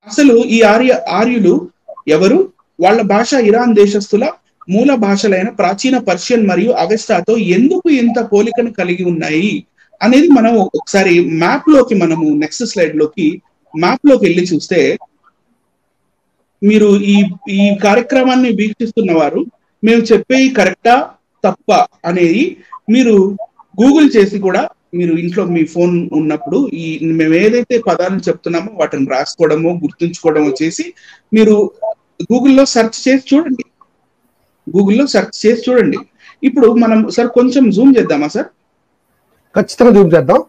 అసలు ఈ ఆర్యులు ఎవరు? వాళ్ళ భాష ఇరాన్ దేశస్థుల మూల భాషలైన ప్రాచీన పర్షియన్ మరియు అవెస్టాతో ఎందుకు ఇంత పోలికను కలిగి ఉన్నాయి అనేది మనం ఒకసారి మ్యాప్ లోకి, మనము నెక్స్ట్ స్లైడ్ లోకి మ్యాప్ లోకి వెళ్ళి చూస్తే, మీరు ఈ కార్యక్రమాన్ని వీక్షిస్తున్న వారు మేము చెప్పేవి కరెక్టా తప్ప అనేది మీరు గూగుల్ చేసి కూడా, మీరు ఇంట్లో మీ ఫోన్ ఉన్నప్పుడు మేము ఏదైతే పదాలను చెప్తున్నామో వాటిని రాసుకోవడమో గుర్తుంచుకోవడమో చేసి మీరు గూగుల్లో సెర్చ్ చేసి చూడండి. ఇప్పుడు మనం సార్ కొంచెం జూమ్ చేద్దామా సార్? ఖచ్చితంగా జూమ్ చేద్దాం.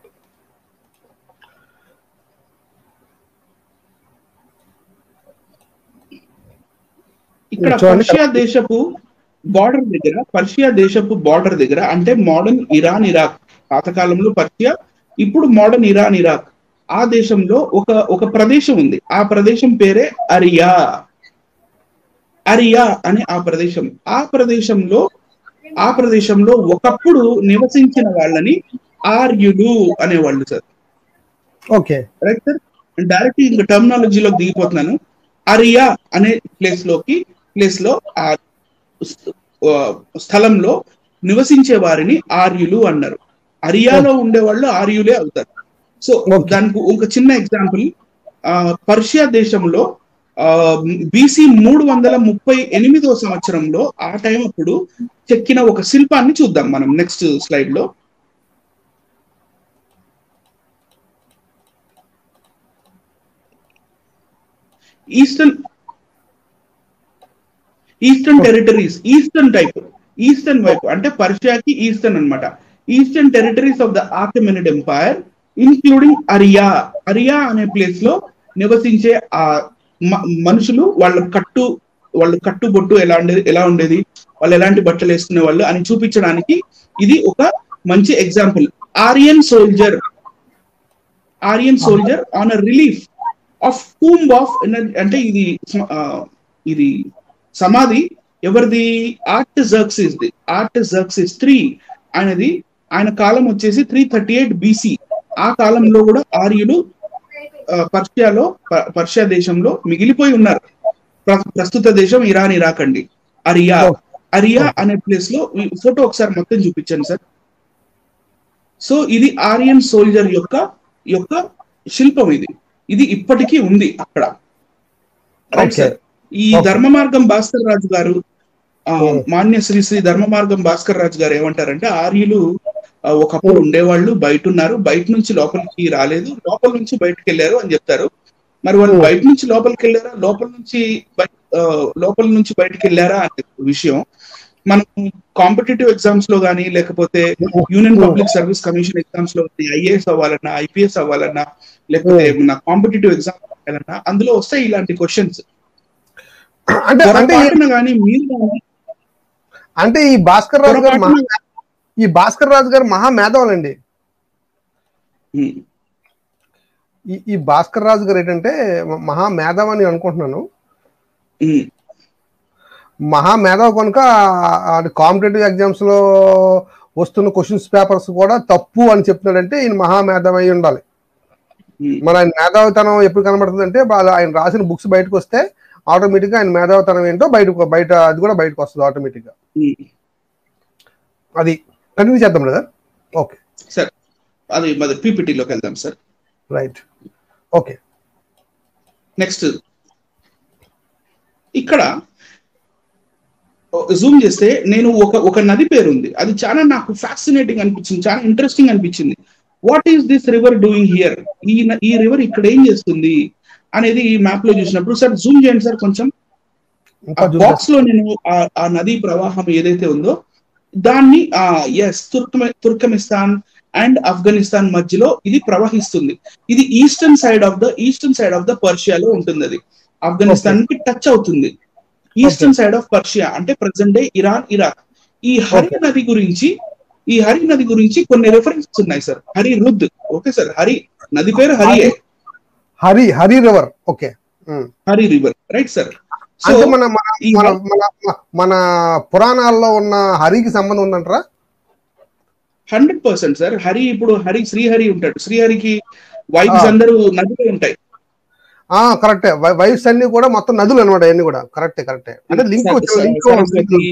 ఇక్కడ పర్షియా దేశపు బార్డర్ దగ్గర అంటే మోడర్న్ ఇరాన్ ఇరాక్, పాతకాలంలో పర్షియా, ఇప్పుడు మోడర్న్ ఇరాన్ ఇరాక్, ఆ దేశంలో ఒక ప్రదేశం ఉంది. ఆ ప్రదేశం పేరే అరియా అనే ఆ ప్రదేశంలో ఒకప్పుడు నివసించిన వాళ్ళని ఆర్యులు అనేవాళ్ళు sir. Okay, right sir. Direct ఇంకా టర్మినాలజీలోకి దిగిపోతున్నాను. అరియా అనే ప్లేస్ లో ఆ స్థలంలో నివసించే వారిని ఆర్యులు అన్నారు. అరియాలో ఉండేవాళ్ళు ఆర్యులే అవుతారు. సో దానికి ఒక చిన్న ఎగ్జాంపుల్, పర్షియా దేశంలో బీసీ 338వ సంవత్సరంలో ఆ టైం అప్పుడు చెక్కిన ఒక శిల్పాన్ని చూద్దాం మనం నెక్స్ట్ స్లైడ్ లో. ఈస్టర్న్ టెరిటరీస్, ఈస్టర్న్ వైపు అంటే పర్షియాకి ఈస్టర్న్ అన్నమాట. Eastern territories of the Achaemenid empire including Aria అనే ప్లేస్ లో నివసించే ఆ మనుషులు, వాళ్ళ కట్టుబొట్టు ఎలా ఉండేది, వాళ్ళు ఎలాంటి బట్టలు వేసుకునే వాళ్ళు అని చూపించడానికి ఇది ఒక మంచి example. Aryan soldier on a relief of tomb of, అంటే ఇది సమాధి ఎవరిది? ఆర్టజర్క్సిస్ III అనేది. ఆయన కాలం వచ్చేసి 338 BC. ఆ కాలంలో కూడా ఆర్యులు పర్షియా దేశంలో మిగిలిపోయి ఉన్నారు. ప్రస్తుత దేశం ఇరాన్ ఇరాక్ అండి. అరియా అనే ప్లేస్ లో ఫోటో ఒకసారి మొత్తం చూపించండి సార్. సో ఇది ఆరియన్ సోల్జర్ యొక్క శిల్పం. ఇది ఇప్పటికీ ఉంది అక్కడ. Right sir. ఈ ధర్మ మార్గం భాస్కర్ రాజు గారు, మాన్య శ్రీ ధర్మ మార్గం భాస్కర్ రాజు గారు ఏమంటారంటే, ఆర్యులు ఒకప్పుడు ఉండేవాళ్ళు, బయట ఉన్నారు, బయట నుంచి లోపలికి రాలేదు, లోపల నుంచి బయటకు వెళ్ళారు అని చెప్తారు. మరి వాళ్ళు బయట నుంచి లోపలికి వెళ్ళారా, లోపల నుంచి బయటకు వెళ్ళారా అనే విషయం మనం కాంపిటేటివ్ ఎగ్జామ్స్ లో కానీ, లేకపోతే union public service commission exams లో IAS అవ్వాలన్నా, IPS అవ్వాలన్నా, లేకపోతే మన కాంపిటేటివ్ ఎగ్జామ్ అవ్వాలన్నా అందులో వస్తాయి ఇలాంటి క్వశ్చన్స్. అంటే ఈ భాస్కర్ రాజు గారు మహా మేధావులండి. ఈ భాస్కర్ రాజు గారు ఏంటంటే మహా మేధావు అని అనుకుంటున్నాను. మహా మేధావు కనుక కాంపిటేటివ్ ఎగ్జామ్స్ లో వస్తున్న క్వశ్చన్స్ పేపర్స్ కూడా తప్పు అని చెప్తున్నాడంటే ఈయన మహా మేధావి అయి ఉండాలి. మరి ఆయన మేధావితనం ఎప్పుడు కనబడుతుంది అంటే ఆయన రాసిన బుక్స్ బయటకు వస్తే ఆటోమేటిక్ గా ఆయన మేధావితనం ఏంటో బయట అది కూడా బయటకు వస్తుంది ఆటోమేటిక్ గా. అది కంటిన్యూ చేద్దాం కదా. ఓకే సార్, అది పీపీటీలోకి వెళ్దాం సార్. Right, okay. నెక్స్ట్ ఇక్కడ జూమ్ చేస్తే నేను ఒక నది పేరు ఉంది, అది చాలా నాకు ఫ్యాసినేటింగ్ అనిపించింది, చాలా ఇంట్రెస్టింగ్ అనిపించింది. What is this river doing here? ఈ రివర్ ఇక్కడ ఏం చేస్తుంది అనేది ఈ మ్యాప్ లో చూసినప్పుడు, సార్ జూమ్ చేయండి సార్ కొంచెం. బాక్స్ లో నేను ఆ నదీ ప్రవాహం ఏదైతే ఉందో దాన్ని తుర్కమిస్తాన్ అండ్ ఆఫ్ఘనిస్తాన్ మధ్యలో ఇది ప్రవహిస్తుంది. ఇది ఈస్టర్న్ సైడ్ ఆఫ్ ద పర్షియాలో ఉంటుంది. అది ఆఫ్ఘనిస్తాన్ కి టచ్ అవుతుంది. ఈస్టర్న్ సైడ్ ఆఫ్ పర్షియా అంటే ప్రెసెంట్ డే ఇరాన్ ఇరాక్. ఈ హరి నది గురించి కొన్ని రెఫరెన్సెస్ ఉన్నాయి sir. Hari Rud, okay sir, Hari నది పేరు హరియే, Hari river. Okay, Hari river, right sir. So మన పురాణాల్లో ఉన్న హరికి సంబంధం ఉందంటారా? 100% సార్. ఇప్పుడు శ్రీహరి ఉంటాడు. శ్రీహరికి వైబ్స్ అందరూ నదిలో ఉంటాయి. కరెక్టే. వైఫ్స్ అన్ని కూడా మొత్తం నదులు అనమాట, అన్ని కూడా కరెక్టే అంటే లింక్ సరస్వతి,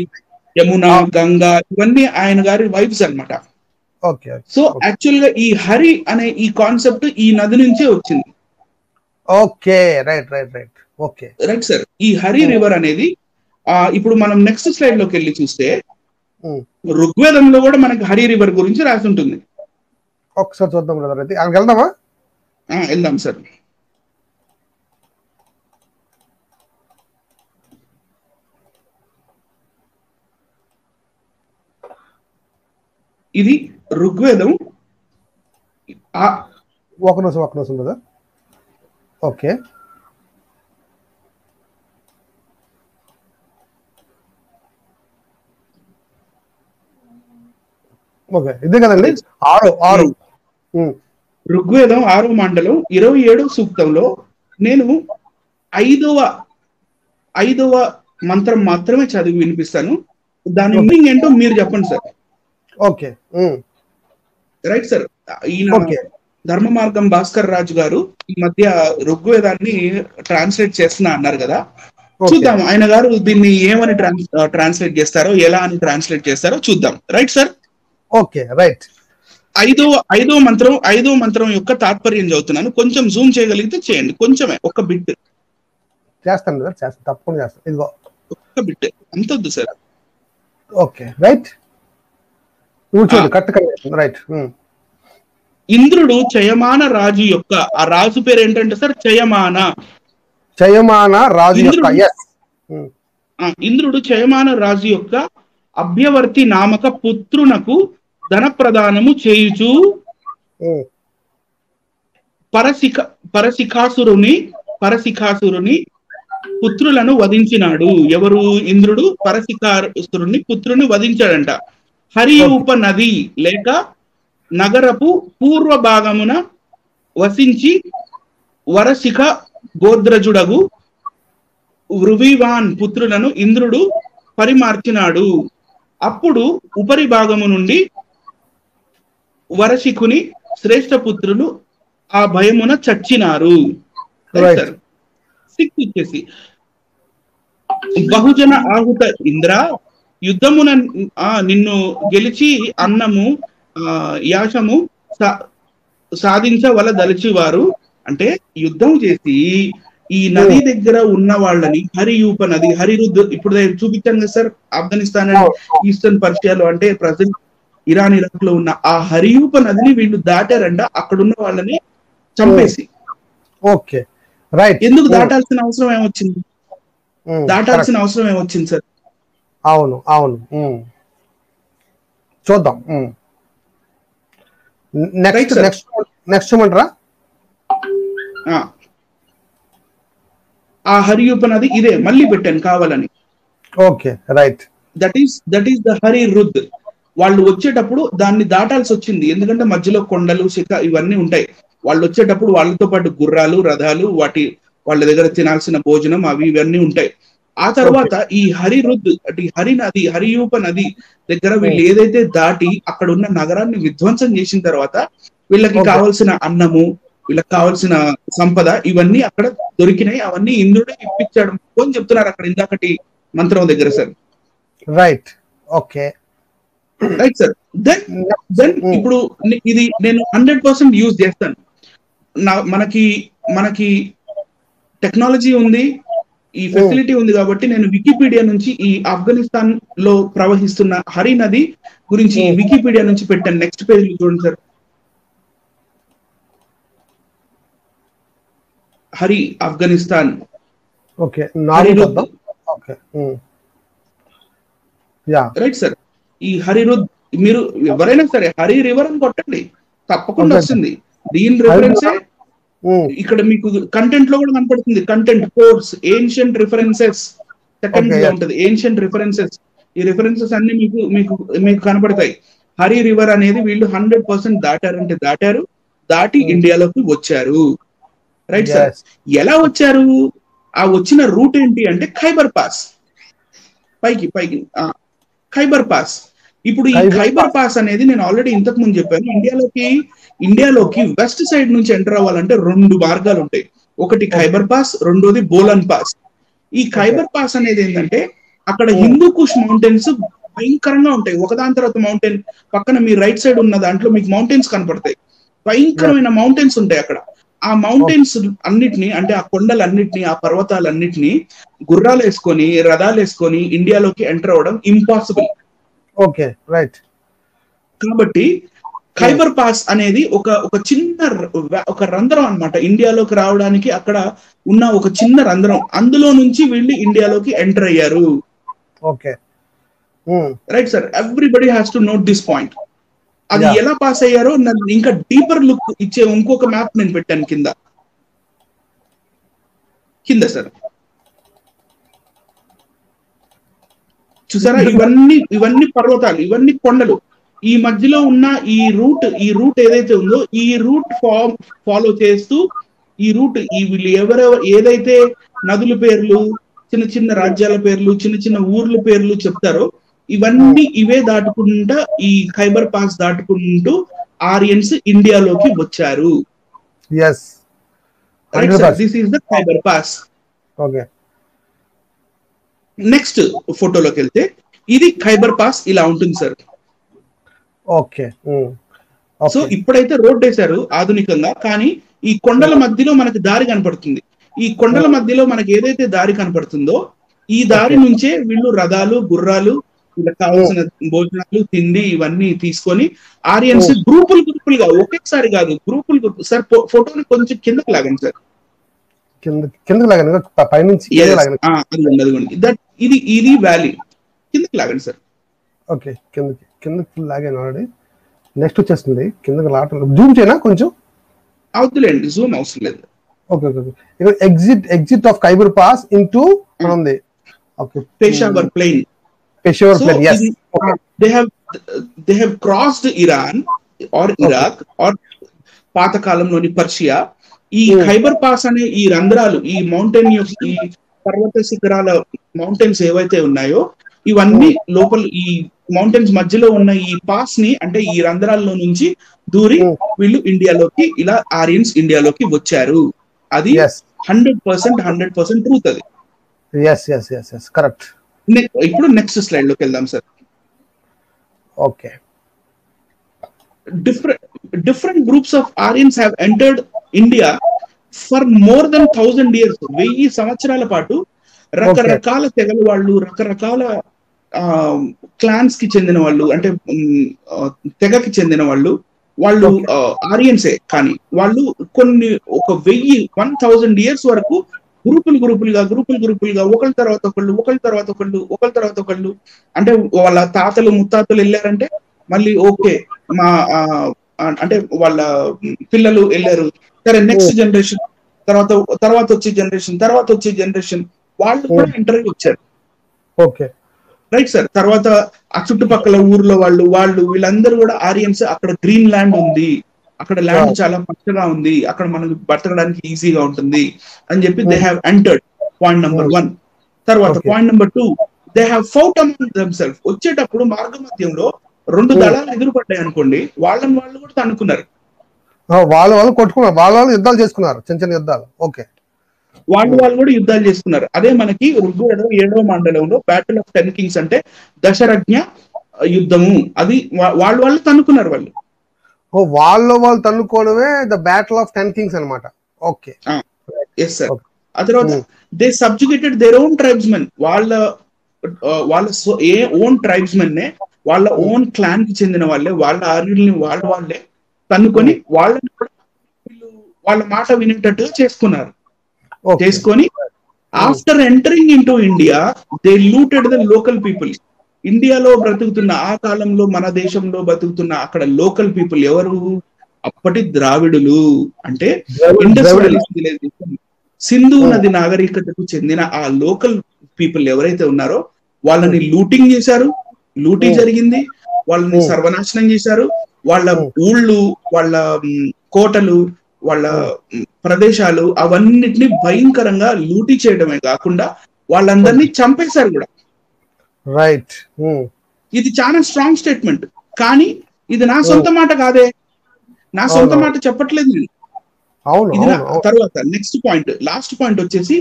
యమున, గంగా ఇవన్నీ ఆయన గారి వైఫ్స్ అన్నమాట. ఓకే. సో యాక్చువల్ గా ఈ హరి అనే ఈ కాన్సెప్ట్ ఈ నది నుంచే వచ్చింది. Okay, right. Okay, right sir. ఈ హరి రివర్ అనేది ఇప్పుడు మనం నెక్స్ట్ స్లైడ్ లోకి వెళ్ళి చూస్తే ఋగ్వేదంలో కూడా మనకి హరి రివర్ గురించి రాసి ఉంటుంది. ఒకసారి చూద్దాం బ్రదర్, అయితే అక్కడికి వెళ్దామా? వెళ్దాం సార్. ఇది ఋగ్వేదం. ఒక నిమిషం బ్రదర్. ఓకే, ఇదే కదండి. 6 ఋగ్వేదం 6వ మండలం 27వ సూక్తంలో నేను 5వ మంత్రం మాత్రమే చదివి వినిపిస్తాను. దాని మీనింగ్ ఏంటో మీరు చెప్పండి సార్. Okay, right sir. ఈయన ధర్మ మార్గం భాస్కర్ రాజు గారు ఈ మధ్య ఋగ్వేదాన్ని ట్రాన్స్లేట్ చేస్తున్నా అన్నారు కదా. చూద్దాం ఆయన గారు దీన్ని ఏమని ట్రాన్స్లేట్ చేస్తారో, ఎలా అని ట్రాన్స్లేట్ చేస్తారో చూద్దాం. Right sir. Okay, right. 5వ మంత్రం యొక్క తాత్పర్యం చదువుతున్నాను. కొంచెం జూమ్ చేయగలిగితే చేయండి, కొంచెమే, ఒక బిట్ చేస్తాను తప్పకుండా చేస్తాను. ఇదిగో ఒక్క బిట్, అంత వద్దు సార్. Okay, right. రైట్. ఇంద్రుడు చయమాన రాజు యొక్క, ఆ రాజు పేరు ఏంటంటే సార్ చయమాన రాజు యొక్క. ఇంద్రుడు చయమాన రాజు యొక్క అభ్యవర్తి నామక పుత్రునకు ధన ప్రదానము చేయుచు పరశిఖాసురుని పుత్రులను వధించినాడు. ఎవరు? ఇంద్రుడు పరశిఖాసురుని పుత్రుని వధించాడంట. హరియూప నది లేక నగరపు పూర్వ భాగమున వసించి వరశిఖ గోద్రజుడగు వృవివాన్ పుత్రులను ఇంద్రుడు పరిమార్చినాడు. అప్పుడు ఉపరి భాగము నుండి వరశిఖుని శ్రేష్ఠ పుత్రులు ఆ భయమున చచ్చినారు. వచ్చేసి బహుజన ఆహుత ఇంద్ర యుద్ధమున నిన్ను గెలిచి అన్నము యాశము సాధించవలదలిచివారు, అంటే యుద్ధం చేసి ఈ నది దగ్గర ఉన్న వాళ్ళని హరియూప నది, హరిరుద్ ఇప్పుడు చూపించాను కదా సార్, ఆఫ్ఘనిస్తాన్ అండ్ ఈస్టర్న్ పర్షియాలో అంటే ప్రజెంట్ ఇరాన్ ఇరాక్ లో ఉన్న ఆ హరియూప నదిని వీళ్ళు దాటారంట, అక్కడున్న వాళ్ళని చంపేసి. Okay, right. ఎందుకు దాటాల్సిన అవసరం ఏమొచ్చింది? సార్? అవును. చూద్దాం. నెక్స్ట్ ఏమంటారా? ఆ హరియూప నది ఇదే, మళ్ళీ పెట్టాను కావాలని. Okay, right. That is the Hari Rud. వాళ్ళు వచ్చేటప్పుడు దాన్ని దాటాల్సి వచ్చింది, ఎందుకంటే మధ్యలో కొండలు శిఖ ఇవన్నీ ఉంటాయి. వాళ్ళు వచ్చేటప్పుడు వాళ్ళతో పాటు గుర్రాలు, రథాలు, వాళ్ళ దగ్గర తినాల్సిన భోజనం అవి ఇవన్నీ ఉంటాయి. ఆ తర్వాత ఈ హరిరుద్ అంటే హరియూప నది దగ్గర వీళ్ళు ఏదైతే దాటి అక్కడ ఉన్న నగరాన్ని విధ్వంసం చేసిన తర్వాత వీళ్ళకి కావాల్సిన అన్నము, వీళ్ళకి కావాల్సిన సంపద ఇవన్నీ అక్కడ దొరికినాయి. అవన్నీ ఇంద్రుడే ఇప్పించాడు అని చెప్తున్నారు అక్కడ ఇందాకటి మంత్రం దగ్గర sir. Right. Okay, right sir. Then ఇప్పుడు ఇది నేను 100% యూజ్ చేస్తాను. మనకి టెక్నాలజీ ఉంది, ఈ ఫెసిలిటీ ఉంది కాబట్టి నేను వికీపీడియా నుంచి ఈ ఆఫ్ఘనిస్తాన్ లో ప్రవహిస్తున్న హరి నది గురించి వికీపీడియా నుంచి పెట్టాను. నెక్స్ట్ పేజ్ చూడండి sir. Hari Afghanistan. Okay, right sir. ఈ హరిరుద్ మీరు ఎవరైనా సరే హరి రివర్ అని కొట్టండి, తప్పకుండా వస్తుంది. దీని రిఫరెన్సే ఇక్కడ మీకు కంటెంట్ లో కూడా కనపడుతుంది. Content course ancient references second లో ఉంటది. ఏన్షియంట్ రిఫరెన్సెస్, ఈ రిఫరెన్సెస్ అన్ని మీకు కనపడతాయి. హరి రివర్ అనేది వీళ్ళు 100% దాటారు. దాటి ఇండియాలోకి వచ్చారు. Right sir. ఎలా వచ్చారు? ఆ వచ్చిన రూట్ ఏంటి అంటే ఖైబర్ పాస్, పైకి ఖైబర్ పాస్. ఇప్పుడు ఈ ఖైబర్ పాస్ అనేది నేను ఆల్రెడీ ఇంతకు ముందు చెప్పాను. ఇండియాలోకి వెస్ట్ సైడ్ నుంచి ఎంటర్ అవ్వాలంటే 2 మార్గాలు ఉంటాయి. ఒకటి ఖైబర్ పాస్, రెండోది బోలన్ పాస్. ఈ ఖైబర్ పాస్ అనేది ఏంటంటే అక్కడ హిందూ కుష్ మౌంటైన్స్ భయంకరంగా ఉంటాయి. ఒకదాని తర్వాత మౌంటైన్, పక్కన మీ రైట్ సైడ్ ఉన్న దాంట్లో మీకు మౌంటైన్స్ కనపడతాయి. భయంకరమైన మౌంటైన్స్ ఉంటాయి అక్కడ. ఆ మౌంటైన్స్ అన్నిటిని, అంటే ఆ కొండలన్నిటిని, ఆ పర్వతాలన్నిటిని గుర్రాలు వేసుకొని, రథాలు వేసుకొని ఇండియాలోకి ఎంటర్ అవ్వడం ఇంపాసిబుల్. Okay, right. కాబట్టి ఖైబర్ పాస్ అనేది ఒక చిన్న ఒక రంధ్రం అన్నమాట ఇండియాలోకి రావడానికి. అక్కడ ఉన్న ఒక చిన్న రంధ్రం, అందులో నుంచి వీళ్ళు ఇండియాలోకి ఎంటర్ అయ్యారు. Okay, right sir, everybody has to note this point. అది ఎలా పాస్ అయ్యారో ఇంకా డీపర్ లుక్ ఇచ్చే ఇంకొక మ్యాప్ నేను పెట్టాను కింద సార్. చూసారా, ఇవన్నీ పర్వతాలు, ఇవన్నీ కొండలు. ఈ మధ్యలో ఉన్న ఈ రూట్ ఏదైతే ఉందో, ఈ రూట్ ఫాలో చేస్తూ వీళ్ళు ఎవరెవరు ఏదైతే నదుల పేర్లు, చిన్న చిన్న రాజ్యాల పేర్లు, చిన్న చిన్న ఊర్ల పేర్లు చెప్తారో, ఇవన్నీ ఇవే దాటుకుంటా ఈ ఖైబర్ పాస్ దాటుకుంటూ ఆరియన్స్ ఇండియాలోకి వచ్చారు. This is the Khyber pass. Next ఫోటోలోకి వెళ్తే ఇది ఖైబర్ పాస్ ఇలా ఉంటుంది సార్. ఓకే, సో ఇప్పుడైతే రోడ్ వేశారు ఆధునికంగా, కానీ ఈ కొండల మధ్యలో మనకి దారి కనపడుతుంది. ఈ కొండల మధ్యలో మనకి ఏదైతే దారి కనపడుతుందో, ఈ దారి నుంచే వీళ్ళు రథాలు, గుర్రాలు, వీళ్ళకి కావాల్సిన భోజనాలు, తిండి ఇవన్నీ తీసుకొని ఆరియన్స్ గ్రూపులుగా, ఒకేసారి కాదు, గ్రూపులు. సార్ ఫోటోని కొంచెం కిందకి లాగండి సార్, ఇది వ్యాలీ కిందకి లాగండి సార్. ఓకే, కిందకి లాగాను ఆల్రెడీ. నెక్స్ట్ వచ్చేస్తుంది కిందకి లాగడం. జూమ్ చేయనా కొంచెం? అవుతులేండి, జూమ్ అవసరం లేదు. ఓకే, ఇక్కడ exit of Khyber pass into ఉంది. Okay, Peshawar plain. yes. They have crossed Iran or Iraq or పాత కాలంలోని పర్షియా. ఈ ఖైబర్ పాస్ అనే ఈ రంధ్రాలు, ఈ మౌంటైన్, ఈ పర్వత శిఖరాల మౌంటైన్స్ ఏవైతే ఉన్నాయో, ఇవన్నీ లోపల ఈ మౌంటైన్స్ మధ్యలో ఉన్న ఈ పాస్ ని, అంటే ఈ రంధ్రాల్లో నుంచి దూరి వీళ్ళు ఇండియాలోకి, ఇలా ఆరియన్స్ ఇండియాలోకి వచ్చారు. అది 100% ట్రూత్. అది కరెక్ట్. ఇప్పుడు నెక్స్ట్ స్లైడ్ లోకి వెళ్దాం sir. Okay, different groups of Aryans have entered India for more than 1000 years. 1000 సంవత్సరాల పాటు రకరకాల తెగల వాళ్ళు, రకరకాల క్లాన్స్ కి చెందిన వాళ్ళు, అంటే తెగకి చెందిన వాళ్ళు ఆరియన్సే. కానీ వాళ్ళు ఒక 1000 years వరకు గ్రూపులుగా ఒకళ్ళ తర్వాత ఒకళ్ళు, అంటే వాళ్ళ తాతలు ముత్తాతలు వెళ్ళారంటే మళ్ళీ ఓకే, అంటే వాళ్ళ పిల్లలు వెళ్ళారు, సరే నెక్స్ట్ జనరేషన్, తర్వాత వచ్చే జనరేషన్ వాళ్ళు కూడా ఇంటర్వ్యూ వచ్చారు. Okay, right sir. తర్వాత ఆ చుట్టుపక్కల ఊర్లో వాళ్ళు వీళ్ళందరూ కూడా ఆరియన్స్. అక్కడ గ్రీన్ ల్యాండ్ ఉంది, అక్కడ ల్యాండ్ చాలా పచ్చగా ఉంది, అక్కడ మనకు బతకడానికి ఈజీగా ఉంటుంది అని చెప్పి they have entered. Point number 1. తర్వాత point number 2, they have fought among themself. వచ్చేటప్పుడు మార్గ మధ్యంలో 2 దళాలు ఎదురుపడ్డాయి అనుకోండి, వాళ్ళు కూడా తన్నుకున్నారు, వాళ్ళు కొట్టుకున్నారు, వాళ్ళు యుద్ధాలు చేసుకున్నారు, చిన్న యుద్ధాలు. ఓకే, వాళ్ళు కూడా యుద్ధాలు చేసుకున్నారు. అదే మనకి ఋగ్వేదం 7వ మండలంలో బ్యాటిల్ ఆఫ్ 10 కింగ్స్ అంటే దశరథ్ఞ యుద్ధము. అది వాళ్ళు తన్నుకున్నారు. వాళ్ళు తన్నుకోవడమే ద బ్యాటిల్ ఆఫ్ 10 కింగ్స్ అన్నమాట. Okay, yes sir. ఆ తర్వాత they subjugated their own tribesmen. వాళ్ళ ఓన్ ట్రైబ్స్మెన్ నే, వాళ్ళ ఓన్ క్లాన్ కి చెందిన వాళ్ళే, వాళ్ళ ఆర్యుల్ని వాళ్ళే తన్నుకొని వాళ్ళని వాళ్ళ మాట వినేటట్టుగా చేసుకొని after entering into India they looted the local people. ఇండియాలో బ్రతుకుతున్న, ఆ కాలంలో మన దేశంలో బ్రతుకుతున్న అక్కడ లోకల్ పీపుల్ ఎవరు? అప్పటి ద్రావిడులు, అంటే ఇండస్ వ్యాలీ సింధు నది నాగరికతకు చెందిన ఆ లోకల్ పీపుల్ ఎవరైతే ఉన్నారో వాళ్ళని లూటింగ్ చేశారు. లూటీ జరిగింది, వాళ్ళని సర్వనాశనం చేశారు. వాళ్ళ ఊళ్ళు, వాళ్ళ కోటలు, వాళ్ళ ప్రదేశాలు అవన్నిటిని భయంకరంగా లూటీ చేయడమే కాకుండా వాళ్ళందరినీ చంపేశారు కూడా. రైట్. ఇది చాలా స్ట్రాంగ్ స్టేట్మెంట్. కానీ ఇది నా సొంత మాట కాదే, నా సొంత మాట చెప్పట్లేదు నేను. అవును ఇది తర్వాత నెక్స్ట్ పాయింట్, లాస్ట్ పాయింట్ వచ్చేసి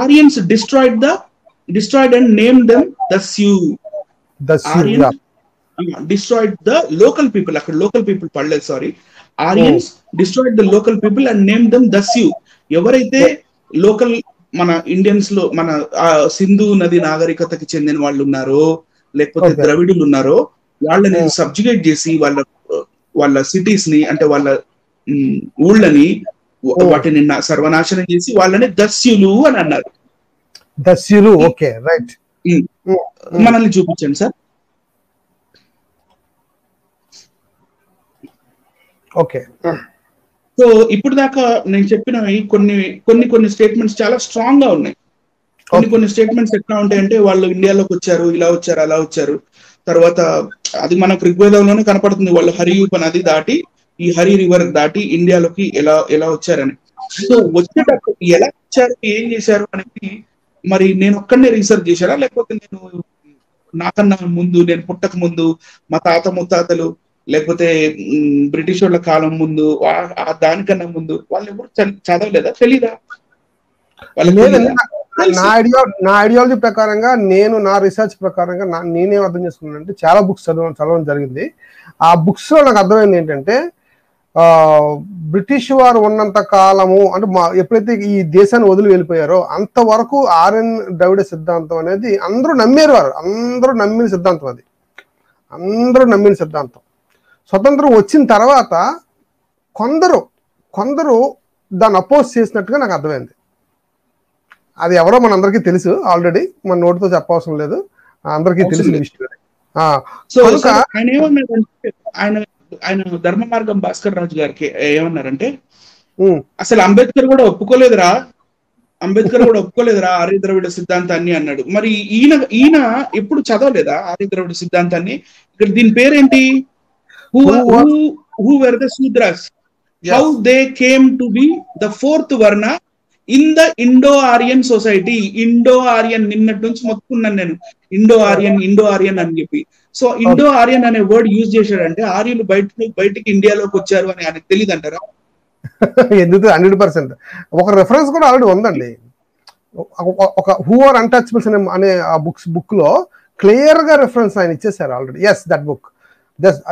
ఆరియన్స్ destroyed and name them the sue. ఆరియన్స్ destroyed the local people, అక్కడ లోకల్ పీపుల్ పడలేదు, sorry, ఆరియన్స్ destroyed the local people and name them the sue. ఎవరైతే లోకల్ మన ఇండియన్స్ లో మన సింధు నది నాగరికతకి చెందిన వాళ్ళు ఉన్నారో, లేకపోతే ద్రవిడులు ఉన్నారో, వాళ్ళని సబ్జుగేట్ చేసి వాళ్ళ సిటీస్ ని, అంటే వాళ్ళ ఊళ్ళని, వాటిని సర్వనాశనం చేసి వాళ్ళని దస్యులు అని అన్నారు. దస్యులు, ఓకే, రైట్. మనల్ని చూపించండి సార్. ఓకే. సో ఇప్పుడు దాకా నేను చెప్పినవి కొన్ని స్టేట్మెంట్స్ చాలా స్ట్రాంగ్ గా ఉన్నాయి. కొన్ని స్టేట్మెంట్స్ ఎట్లా ఉంటాయంటే, వాళ్ళు ఇండియాలోకి వచ్చారు, ఇలా వచ్చారు, అలా వచ్చారు, తర్వాత అది మనకు ఋగ్వేదంలోనే కనపడుతుంది, వాళ్ళు హరియూప నది దాటి, ఈ హరి రివర్ దాటి ఇండియాలోకి ఎలా వచ్చారని. సో వచ్చేటప్పుడు ఎలా వచ్చారు, ఏం చేశారు అనేది మరి నేను ఒక్కడనే రీసెర్చ్ చేశారా, లేకపోతే నేను నాకన్నా ముందు, నేను పుట్టక ముందు మా తాత ముత్తాతలు, లేకపోతే బ్రిటిష్ వాళ్ళ కాలం ముందు, దానికన్నా ముందు వాళ్ళు ఎవరు చదవలేదా, తెలీదా? నా ఐడియాలజీ ప్రకారంగా, నా రీసెర్చ్ ప్రకారంగా నేనేం అర్థం చేసుకున్నానంటే, చాలా బుక్స్ చదవడం జరిగింది. ఆ బుక్స్ లో నాకు అర్థమైంది ఏంటంటే, బ్రిటిష్ వారు ఉన్నంత కాలము, అంటే ఎప్పుడైతే ఈ దేశాన్ని వదిలి వెళ్ళిపోయారో అంతవరకు ఆర్యన్ ద్రవిడ సిద్ధాంతం అనేది అందరూ నమ్మేరు. అందరూ నమ్మిన సిద్ధాంతం అది, అందరూ నమ్మిన సిద్ధాంతం. స్వతంత్రం వచ్చిన తర్వాత కొందరు దాన్ని అపోజ్ చేసినట్టుగా నాకు అర్థమైంది. అది ఎవరో మనందరికీ తెలుసు, ఆల్రెడీ మన నోటితో చెప్పవసరం లేదు, అందరికీ తెలిసిన విషయం. ఆయన ధర్మ మార్గం భాస్కర్ రాజు గారికి ఏమన్నారంటే, అసలు అంబేద్కర్ కూడా ఒప్పుకోలేదురా ఆర్య ద్రవిడ సిద్ధాంతాన్ని అన్నాడు. మరి ఈయన ఎప్పుడు చదవలేదా ఆర్య ద్రవిడ సిద్ధాంతాన్ని? ఇక్కడ దీని పేరేంటి? who were the Sudras, how they came to be the fourth varna in the Indo-Aryan society. Indo-Aryan నిన్నటి నుంచి మొత్తుకున్నాను నేను, Indo-Aryan అని చెప్పి. సో Indo-Aryan అనే వర్డ్ యూజ్ చేశాడంటే ఆర్యులు బయటికి ఇండియాలోకి వచ్చారు అని ఆయనకు తెలియదు అంటారా? ఎందుకు 100%. ఒక రెఫరెన్స్ కూడా ఆల్రెడీ ఉందండి, ఒక హూ ఆర్ అన్టచబుల్స్ అనే ఆ బుక్ లో క్లియర్ గా రెఫరెన్స్ ఆయన ఇచ్చేసారు ఆల్రెడీ. ఎస్, దట్ బుక్,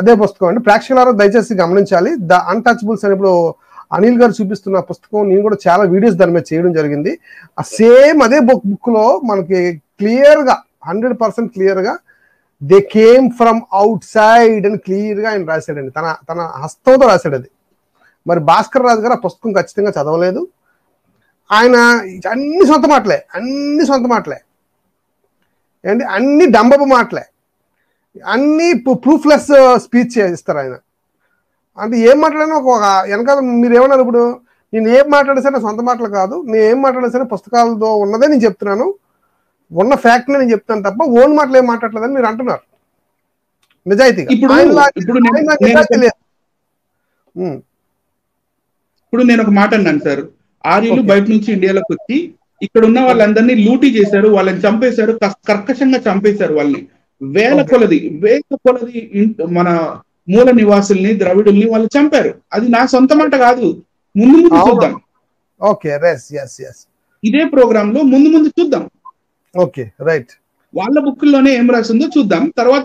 అదే పుస్తకం అండి. ప్రేక్షకులారా దయచేసి గమనించాలి, ద అన్టచబుల్స్ అని ఇప్పుడు అనిల్ గారు చూపిస్తున్న పుస్తకం, నేను కూడా చాలా వీడియోస్ దాని మీద చేయడం జరిగింది. ఆ సేమ్ అదే బుక్ లో మనకి క్లియర్ గా 100% క్లియర్ గా they came from out side అని క్లియర్ గా ఆయన రాశాడండి, తన హస్తంతో రాశాడు అది. మరి భాస్కర్ రాజు గారు ఆ పుస్తకం ఖచ్చితంగా చదవలేదు. ఆయన అన్ని సొంత మాటలే ఏంటి, అన్ని డంబపు మాటలే, అన్ని ప్రూఫ్లెస్ స్పీచ్ ఇస్తారు ఆయన. అంటే ఏం మాట్లాడినా ఒక వెనకాల మీరు ఏమన్నారు, ఇప్పుడు నేను ఏం మాట్లాడే సరే సొంత మాటలు కాదు, నేను ఏం మాట్లాడే సరే పుస్తకాలతో ఉన్నదే నేను చెప్తున్నాను, ఉన్న ఫ్యాక్ట్ నేను చెప్తాను తప్ప ఓన్ మాటలు ఏం మాట్లాడలేదని మీరు అంటున్నారు నిజాయితీగా. ఇప్పుడు నేను ఒక మాట అన్నాను సార్, ఆర్యులు బయట నుంచి ఇండియాలోకి వచ్చి ఇక్కడ ఉన్న వాళ్ళందరినీ లూటీ చేశారు, వాళ్ళని చంపేశారు, కర్కశంగా చంపేశారు వాళ్ళని, వేల కొలది మన మూల నివాసుల్ని, ద్రవిడుల్ని వాళ్ళు చంపారు. అది నా సొంత మాట కాదు, ముందు చూద్దాం. ఇదే ప్రోగ్రామ్ లో ముందు చూద్దాం. Okay, right. వాళ్ళ బుక్లోనే ఏం రాసిందో చూద్దాం. తర్వాత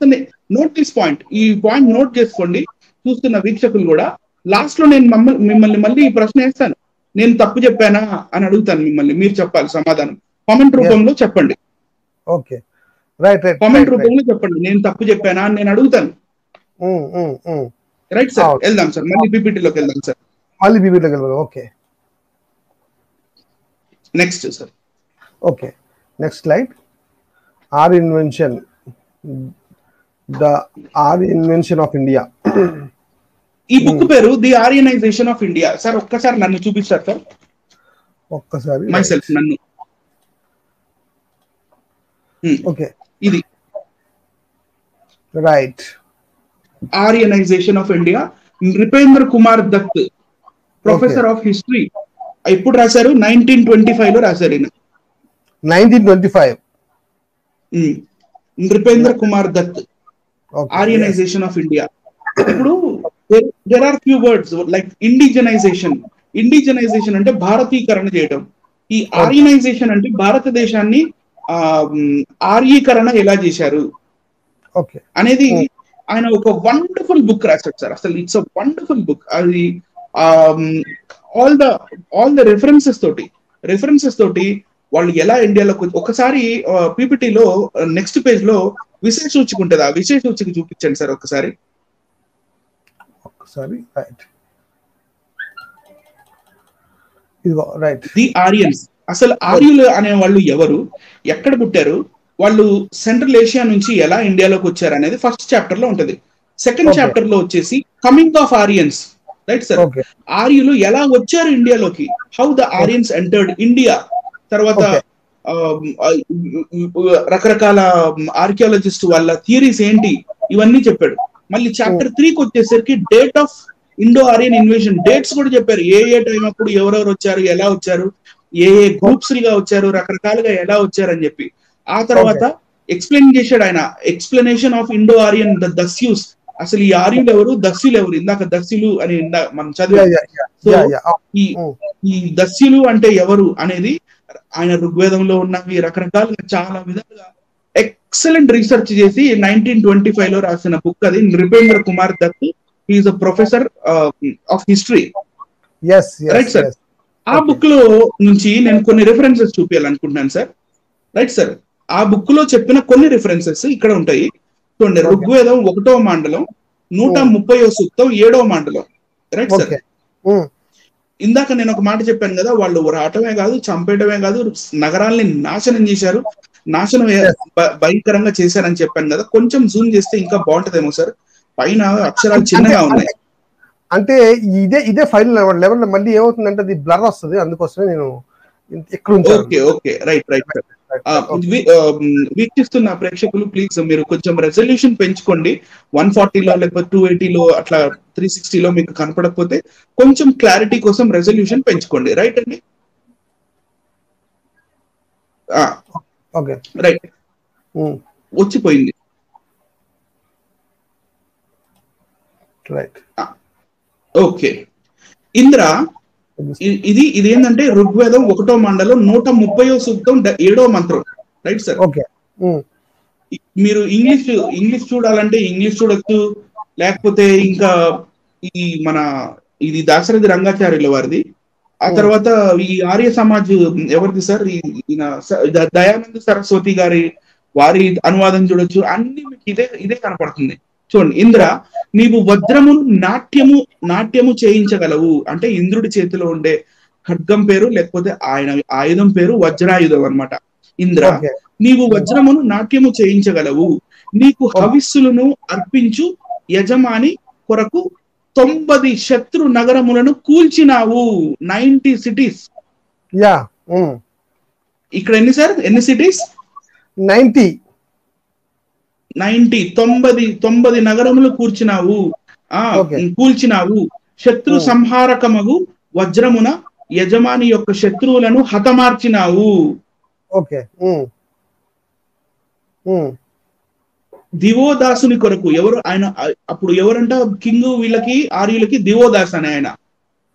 నోటీస్ పాయింట్, ఈ పాయింట్ నోట్ చేసుకోండి చూస్తున్న వీక్షకులు కూడా. లాస్ట్ లో నేను మిమ్మల్ని మళ్ళీ ఈ ప్రశ్న వేస్తాను, నేను తప్పు చెప్పానా అని అడుగుతాను మిమ్మల్ని, మీరు చెప్పాలి సమాధానం కామెంట్ రూపంలో చెప్పండి. Okay, right. కామెంట్ రూపంలో చెప్పండి, నేను తప్పు చెప్పానా అని నేను అడుగుతాను. రైట్ సార్, వెళ్దాం సార్, మళ్ళీ పీపీటీలోకి వెళ్దాం sir. Okay, next sir. Okay, next slide. Invention of India. ఈ బుక్ పేరు the Aryanisation of India. Sir ఒక్కసారి నన్ను చూపిస్తారు సార్, ఒక్కసారి మైసెల్ఫ్ నన్ను. ఓకే, ఇది right. Aryanisation of India, Nripendra Kumar Dutt, professor of history. ఎప్పుడు రాశారు? 1925 లో రాశారు ఈయన. 1925. Nripendra Kumar Dutt, Aryanisation of India. ఇప్పుడు there are few words like indigenization. Indigenisation అంటే భారతీకరణ చేయటం. ఈ ఆర్యనైజేషన్ అంటే భారతదేశాన్ని ఆర్యీకరణ ఎలా చేశారు అనేది ఆయన ఒక వండర్ఫుల్ బుక్ రాశాడు సార్. అసలు ఇట్స్ అ వండర్ఫుల్ బుక్. అది ఆల్ ద రెఫరెన్సెస్ తోటి వాళ్ళు ఎలా ఇండియాలోకి ఒకసారి పీపీటీలో నెక్స్ట్ పేజ్ లో విషయ సూచిక ఉంటుంది. ఆ విషయ సూచిక చూపించండి సార్ ఒకసారి. ది ఆరియన్స్. అసలు ఆర్యులు అనే వాళ్ళు ఎవరు, ఎక్కడ పుట్టారు, వాళ్ళు సెంట్రల్ ఏషియా నుంచి ఎలా ఇండియాలోకి వచ్చారు అనేది ఫస్ట్ చాప్టర్ లో ఉంటది. సెకండ్ చాప్టర్ లో వచ్చేసి coming of Aryans, right sir. ఆర్యులు ఎలా వచ్చారు ఇండియాలోకి, how the Aryans entered India. తర్వాత రకరకాల ఆర్కియాలజిస్ట్ వాళ్ళ థియరీస్ ఏంటి, ఇవన్నీ చెప్పాడు. మళ్ళీ చాప్టర్ 3కి వచ్చేసరికి date of Indo Aryan invasion dates కూడా చెప్పారు. ఏ టైం అప్పుడు ఎవరెవరు వచ్చారు, ఎలా వచ్చారు, ఏ గ్రూప్స్ గా వచ్చారు, రకరకాలుగా ఎలా వచ్చారు అని చెప్పి. ఆ తర్వాత ఎక్స్ప్లెయిన్ చేశాడు ఆయన, explanation of Indo Aryan the Dasyus. అసలు ఈ ఆర్యులు ఎవరు, దస్యులు ఎవరు. ఇందాక దస్యులు అని మనం చదివాం. సో ఈ దస్యులు అంటే ఎవరు అనేది ఆయన ఋగ్వేదంలో ఉన్నవి రకరకాలుగా చాలా విధాలుగా ఎక్సలెంట్ రీసెర్చ్ చేసి 1925 లో రాసిన బుక్ అది. Nripendra Kumar Dutt, is a professor of history, right sir. ఆ బుక్ లో నుంచి నేను కొన్ని రిఫరెన్సెస్ చూపించాలనుకుంటున్నాను సార్, రైట్ సార్. ఆ బుక్ లో చెప్పిన కొన్ని రిఫరెన్సెస్ ఇక్కడ ఉంటాయి చూడండి. ఋగ్వేదం 1వ మండలం 130వ సూక్తం 7వ మండలం, రైట్ సార్. ఇందాక నేను ఒక మాట చెప్పాను కదా, వాళ్ళు రావటమే కాదు, చంపేయటమే కాదు, నగరాల్ని నాశనం చేశారు, నాశనం భయంకరంగా చేశారని చెప్పాను కదా. కొంచెం జూమ్ చేస్తే ఇంకా బాగుంటదేమో సార్. పైన అక్షరాలు చిన్నగా ఉన్నాయి. అంటే ఇదే ఫైల్ లెవెల్ మళ్ళీ ఏమవుతుందంటే అది బ్లర్ వస్తుంది, అందుకోసమే నేను ఇక్కడ. Okay right sir. వీక్షిస్తున్న ప్రేక్షకులు ప్లీజ్ మీరు కొంచెం రెజల్యూషన్ పెంచుకోండి. 140లో లేకపోతే 280లో అట్లా 360లో మీకు కనపడకపోతే కొంచెం క్లారిటీ కోసం రెజల్యూషన్ పెంచుకోండి, రైట్ అండి. రైట్, వచ్చిపోయింది. ఓకే ఇంద్ర, ఇది ఏంటంటే ఋగ్వేదం 1వ మండలం 130వ సూక్తం 7వ మంత్రం, రైట్ సార్. మీరు ఇంగ్లీష్ చూడాలంటే ఇంగ్లీష్ చూడొచ్చు, లేకపోతే ఇంకా ఇది దాశరథి రంగాచార్యుల వారిది. ఆ తర్వాత ఈ ఆర్య సమాజ్ ఎవరిది సార్, దయానంద సరస్వతి వారి అనువాదం చూడొచ్చు. అన్ని మీకు ఇదే కనపడుతుంది చూడండి. ఇంద్ర, నీవు వజ్రమును నాట్యము చేయించగలవు. అంటే ఇంద్రుడి చేతిలో ఉండే ఖడ్గం పేరు, లేకపోతే ఆయన ఆయుధం పేరు వజ్రాయుధం అన్నమాట. ఇంద్ర, నీవు వజ్రమును నాట్యము చేయించగలవు. నీకు హవిస్సులను అర్పించు యజమాని కొరకు 90 శత్రు నగరములను కూల్చినావు. 90 సిటీస్. ఇక్కడ ఎన్ని సార్, ఎన్ని సిటీస్? 90 90 నగరములు కూల్చినావు. శత్రు సంహారకమగు వజ్రమున యజమాని యొక్క శత్రువులను హతమార్చినావు. దివోదాసుని కొరకు ఎవరు ఆయన, అప్పుడు ఎవరంట కింగ్ వీళ్ళకి ఆర్యులకి దివోదాస్ అని ఆయన,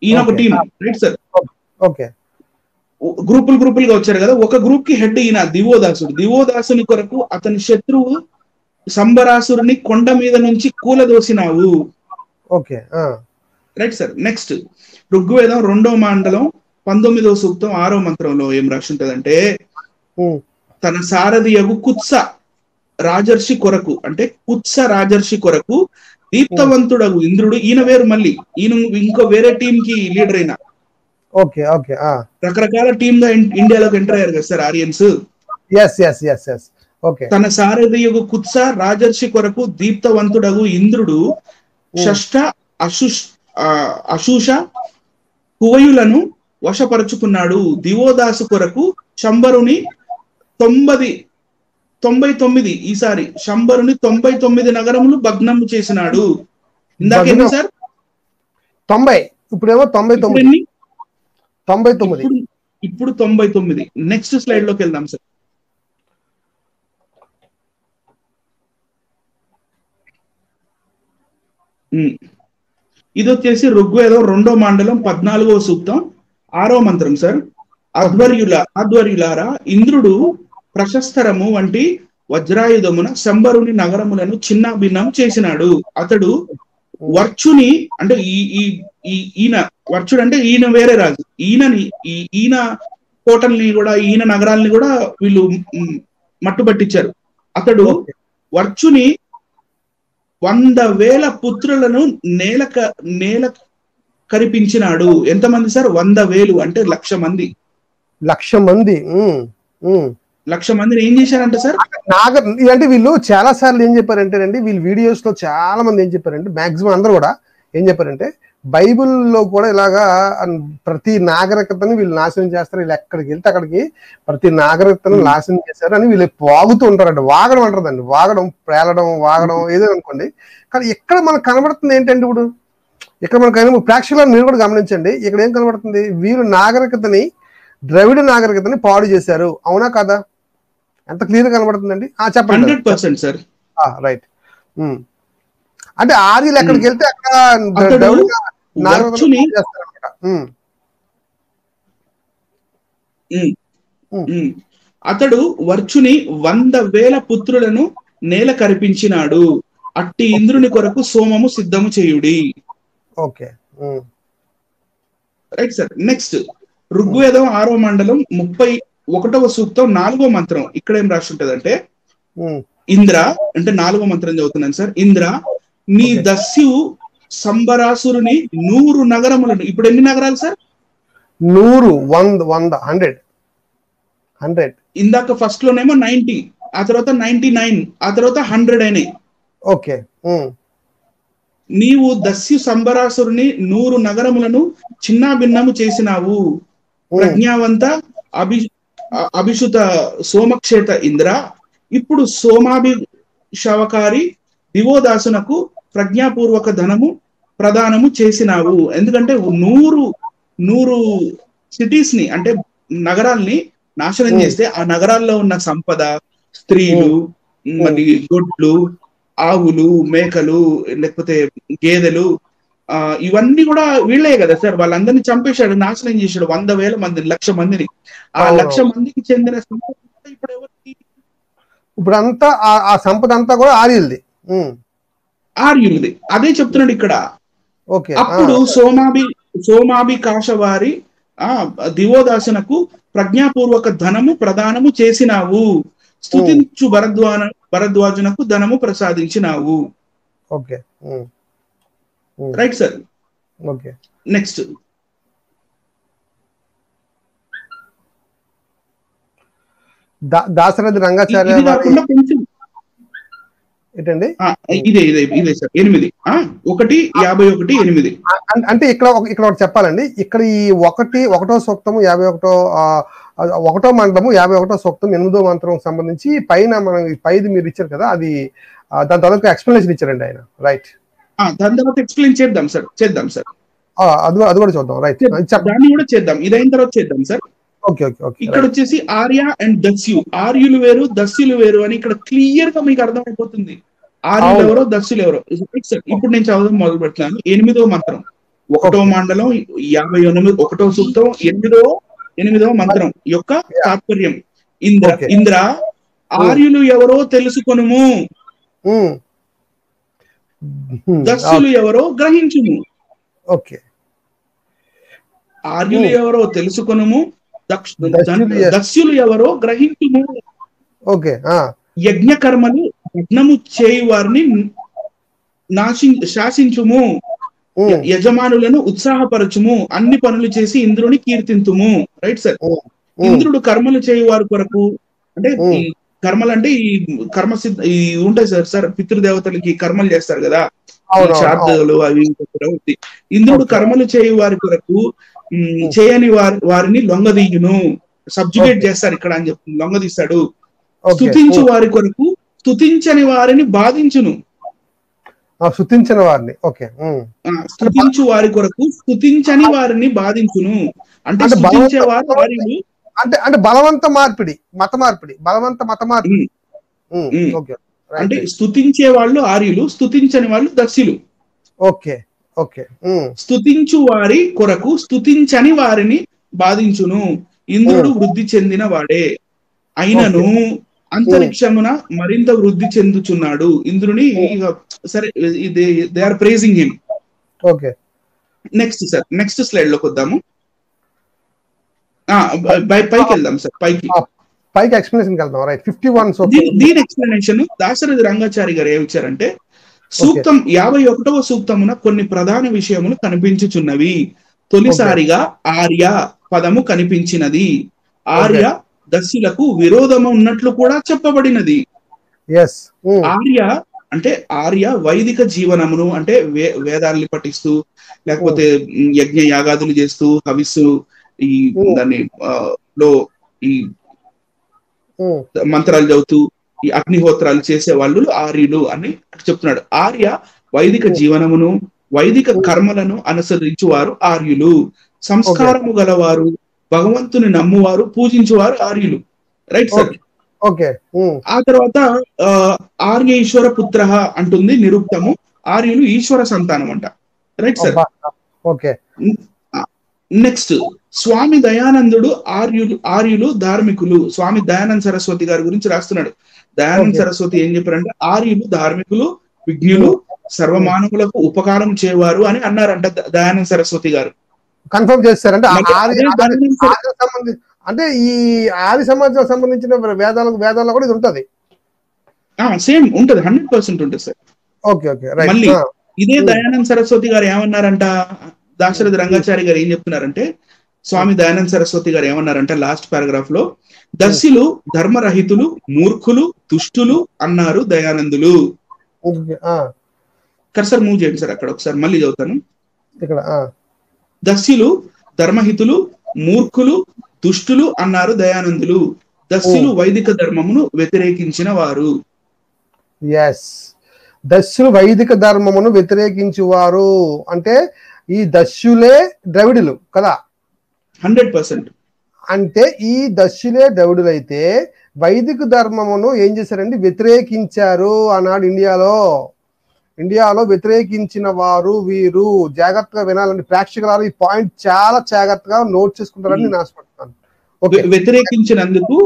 ఈయన ఒక టీం, రైట్ సార్. గ్రూపులుగా వచ్చారు కదా, ఒక గ్రూప్ కి హెడ్ ఈయన దివోదాసుడు. దివోదాసుని కొరకు అతని శత్రువు సంబరాసురుని కొండ మీద నుంచి కూలదోసినావు. Right sir. నెక్స్ట్ ఋగ్వేదం 2వ మండలం 19వ సూక్తం 6వ మంత్రంలో ఏం రాసి ఉంటదంటే, తన సారథియగు కుత్స రాజర్షి కొరకు, అంటే కుత్స రాజర్షి కొరకు దీప్తవంతుడగు ఇంద్రుడు. ఈయన వేరు, మళ్ళీ ఈయన ఇంకో వేరే టీం కి లీడర్ అయిన. రకరకాల టీమ్ గా ఇండియాలోకి ఎంటర్ అయ్యారు కదా సార్ ఆరియన్స్. తన సారథియగు కుత్స రాజర్షి కొరకు దీప్తవంతుడగు ఇంద్రుడు షష్ఠ అశూష కువయులను వశపరుచుకున్నాడు. దివోదాసు కొరకు శంబరుని 99 ఈసారి శంబరుని 99 నగరములు భగ్నము చేసినాడు. ఇందాక ఎన్ని సార్? 90. ఇప్పుడేమో 99. ఇప్పుడు 99. నెక్స్ట్ స్లైడ్ లోకి వెళ్దాం సార్. ఇది వచ్చేసి ఋగ్వేదం 2వ మండలం 14వ సూక్తం 6వ మంత్రం సార్. ఆధ్వర్యులారా, ఇంద్రుడు ప్రశస్తరము వంటి వజ్రాయుధమున శంబరుని నగరములను చిన్న భిన్నం చేసినాడు. అతడు వర్చుని అంటే ఈయన వర్చుడు అంటే ఈయన వేరే రాజు, ఈయన కోటల్ని కూడా ఈయన నగరాల్ని కూడా వీళ్ళు మట్టుబట్టించారు. అతడు వర్చుని 100,000 పుత్రులను నేల కరిపించినాడు. ఎంతమంది సార్? 100,000 అంటే 1,00,000 మంది. 1,00,000 మంది 1,00,000 మందిని ఏం చేశారంటే సార్, అంటే వీళ్ళు చాలా సార్లు ఏం చెప్పారంటేనండి, వీళ్ళు వీడియోస్ లో చాలా మంది ఏం చెప్పారంటే, మాక్సిమం అందరూ కూడా ఏం చెప్పారంటే, బైబిల్లో కూడా ఇలాగా ప్రతి నాగరికతను వీళ్ళు నాశనం చేస్తారు, వీళ్ళు ఎక్కడికి వెళ్తే అక్కడికి ప్రతి నాగరికతను నాశనం చేశారు అని వీళ్ళు వాగుతూ ఉంటారండి. వాగడం అంటారండి, వాగడం, ప్రేలడం, వాగడం ఏదో అనుకోండి. కానీ ఇక్కడ మనకు కనబడుతుంది ఏంటంటే, ఇప్పుడు ఇక్కడ మనకు ప్రేక్షకులను మీరు కూడా గమనించండి, ఇక్కడ ఏం కనబడుతుంది, వీళ్ళు నాగరికతని, ద్రవిడ నాగరికతని పాడు చేశారు. అవునా కదా? ఎంత క్లియర్ గా కనబడుతుందండి? చెప్పండి. 100% సార్. రైట్. అంటే ఆర్యులు ఎక్కడికి వెళ్తే అక్కడ అతడు వర్చుని 100,000 పుత్రులను నేల కరిపించినాడు. అట్టి ఇంద్రుని కొరకు సోమము సిద్ధము చేయుడి. Okay, right sir. నెక్స్ట్ ఋగ్వేదం 6వ మండలం 31వ సూక్తం 4వ మంత్రం. ఇక్కడ ఏం రాసి ఉంటదంటే, ఇంద్ర అంటే 4వ మంత్రం చదువుతున్నాను సార్. ఇంద్ర, నీ దస్యు సంబరాసురుని 100 నగరములను. ఇప్పుడు ఎన్ని నగరాలు సార్? 100, 100. ఇందాక ఫస్ట్ లోనేమో 90, ఆ తర్వాత 99, ఆ తర్వాత 100 అయినాయి. ఓకే. నీవు దస్యు సంబరాసురుని 100 నగరములను చిన్న భిన్నము చేసినావు. ప్రజ్ఞావంత అభిషుత సోమక్షేత ఇంద్ర, ఇప్పుడు సోమాభిషవకారి దివోదాసునకు ప్రజ్ఞాపూర్వక ధనము ప్రదానము చేసినావు. ఎందుకంటే 100 సిటీస్ ని అంటే నగరాల్ని నాశనం చేస్తే ఆ నగరాల్లో ఉన్న సంపద, స్త్రీలు, మరి గొడ్లు, ఆవులు, మేకలు, లేకపోతే గేదెలు, ఇవన్నీ కూడా వీళ్ళే కదా సార్. వాళ్ళందరినీ చంపేశాడు, నాశనం చేశాడు. 100,000 మందిని, 1,00,000 మందిని. ఆ 1,00,000 మందికి చెందిన సంపద ఇప్పుడు ఎవరికి? ఇప్పుడంతా ఆ సంపద అంతా కూడా ఆర్యులది. అదే చెప్తున్నాడు ఇక్కడ. అప్పుడు సోమాభికాశవారి దివోదాసునకు ప్రజ్ఞాపూర్వక ధనము ప్రదానము చేసినావు. స్తుతించు భరద్వాజునకు ధనము ప్రసాదించినావు. Okay, right sir. Okay. Next Dasarathi Rangacharya ఏంటండి? ఇదే సార్. 8, 1, 51, 8. అంటే ఇక్కడ ఒకటి చెప్పాలండి. ఇక్కడ ఈ 1వ సూక్తము 1వ మండలము 51వ సూక్తం 8వ మంత్రం సంబంధించి పైన మనం పైది మీరు ఇచ్చారు కదా, అది దాని తర్వాత ఎక్స్ప్లెనేషన్ ఇచ్చారండి ఆయన. రైట్. దాని తర్వాత ఎక్స్ప్లెయిన్ చేద్దాం సార్. అది కూడా చూద్దాం. రైట్, దాన్ని కూడా చేద్దాం. ఇదైన తర్వాత చేద్దాం సార్. ఇక్కడ వచ్చేసి ఆర్య అండ్ దస్యు, ఆర్యులు వేరు, దస్యులు వేరు అని ఇక్కడ క్లియర్ గా మీకు అర్థమైపోతుంది. ఆర్యులు ఎవరో, దస్యులు ఎవరో. ఇప్పుడు నేను చదవడం మొదలు పెడుతున్నాను. 8వ మంత్రం 1వ మండలం 58, 1వ సూక్తం 8వ మంత్రం యొక్క తాత్పర్యం. ఇంద్ర, ఆర్యులు ఎవరో తెలుసుకొనుము, దస్యులు ఎవరో గ్రహించుము. ఓకే. ఆర్యులు ఎవరో తెలుసుకొనుము, దస్యులు ఎవరో గ్రహించుము. ఓకే. యజ్ఞ కర్మలు యజ్ఞము చేయు వారిని శాసించుము, యజమానులను ఉత్సాహపరచుము, అన్ని పనులు చేసి ఇంద్రుని కీర్తింతుము. Right sir. ఇంద్రుడు కర్మలు చేయు వారి కొరకు, అంటే ఈ కర్మలు అంటే ఈ కర్మ ఈ ఉంటాయి సార్. పితృదేవతలకి కర్మలు చేస్తారు కదా, శ్రాద్ధలు అవి. ఇంద్రుడు కర్మలు చేయు వారి కొరకు చేయని వారిని లొంగదీయును, సబ్జుగేట్ చేస్తారు ఇక్కడ అని చెప్తుంది, లొంగదీస్తాడు. స్తుతించు వారి కొరకు స్తుతించని వారిని బాధించును. స్తుతించని వారిని, ఓకే. స్తుతించు వారి కొరకు స్తుతించని వారిని బాధించును. అంటే స్తుతించేవారు ఆర్యులు, అంటే బలవంత మార్పిడి, మత మార్పిడి. అంటే స్తుతించే వాళ్ళు ఆర్యులు, స్తుతించని వాళ్ళు దస్యులు. Okay, okay. స్తుతించు వారి కొరకు స్తుతించని వారిని బాధించును. ఇంద్రుడు వృద్ధి చెందిన వాడే అయినను అంతరిక్షమున మరింత వృద్ధి చెందుచున్నాడు. ఇంద్రుని సరే, they are praising him. Okay. Next sir, next slide లోకి వద్దాము. పైకి వెళ్దాం సార్, పైకి ఎక్స్ప్లెనేషన్ వెళ్దాం. రైట్. 51 దీని ఎక్స్ప్లెనేషన్ దాశరథి రంగాచారి గారు ఏమిచ్చారంటే, సూక్తం 51వ సూక్తమున కొన్ని ప్రధాన విషయములు కనిపించుచున్నవి. తొలిసారిగా ఆర్య పదము కనిపించినది. ఆర్య దస్యులకు విరోధము ఉన్నట్లు కూడా చెప్పబడినది. ఆర్య అంటే ఆర్య వైదిక జీవనమును అంటే వేదాల్ని పఠిస్తూ, లేకపోతే యజ్ఞ యాగాదులు చేస్తూ, హవిస్సు ఈ దాన్ని ఈ మంత్రాలు చదువుతూ ఈ అగ్నిహోత్రాలు చేసే వాళ్ళు ఆర్యులు అని చెప్తున్నాడు. ఆర్య వైదిక జీవనమును వైదిక కర్మలను అనుసరించువారు ఆర్యులు. సంస్కారము గలవారు, భగవంతుని నమ్మువారు, పూజించువారు ఆర్యులు. Right sir. ఓకే. ఆ తర్వాత ఆర్య ఈశ్వర పుత్ర అంటుంది నిరుక్తము. ఆర్యులు ఈశ్వర సంతానం అంట. Right sir. ఓకే. నెక్స్ట్ స్వామి దయానందుడు ఆర్యులు ధార్మికులు. స్వామి దయానంద సరస్వతి గారి గురించి రాస్తున్నాడు. దయానంద సరస్వతి ఏం చెప్పారంటే, ఆర్యులు ధార్మికులు, విజ్ఞులు, సర్వమానవులకు ఉపకారం చేయవారు అని అన్నారంట దయానంద సరస్వతి గారు. కన్ఫర్మ్ చేస్తారంటే అంటే ఈ ఆది సమాజం సంబంధించిన వేదాల్లో కూడా ఇది ఉంటది. సేమ్ ఉంటది, 100% ఉంటుంది సార్. ఓకే. ఓకే. మళ్ళీ ఇదే దయానంద సరస్వతి గారు ఏమన్నారంట, దాశరథి రంగాచారి గారు ఏం చెప్తున్నారంటే, స్వామి దయానంద సరస్వతి గారు ఏమన్నారంటే లాస్ట్ పారాగ్రాఫ్ లో, దస్యులు ధర్మరహితులు, మూర్ఖులు, దుష్టులు అన్నారు దయానందులు. కర్సర్ మూవ్ చేయండి సార్ అక్కడ ఒకసారి, మళ్ళీ చదువుతాను. దస్యులు ధర్మహితులు, మూర్ఖులు, దుష్టులు అన్నారు దయానందులు. దస్యులు వైదిక ధర్మమును వ్యతిరేకించిన వారు. దస్యులు వైదిక ధర్మమును వ్యతిరేకించువారు అంటే ఈ దస్యులే ద్రవిడులు కదా. 100%. అంటే ఈ దస్యులే ద్రవిడులైతే వైదిక ధర్మమును ఏం చేశారండి, వ్యతిరేకించారు అన్నాడు. ఇండియాలో వ్యతిరేకించిన వారు వీరు. జాగ్రత్తగా వినాలండి ప్రేక్షకులారు. ఈ పాయింట్ చాలా జాగ్రత్తగా నోట్ చేసుకుంటారని నేను ఆశపడుతున్నాను. వ్యతిరేకించినందుకు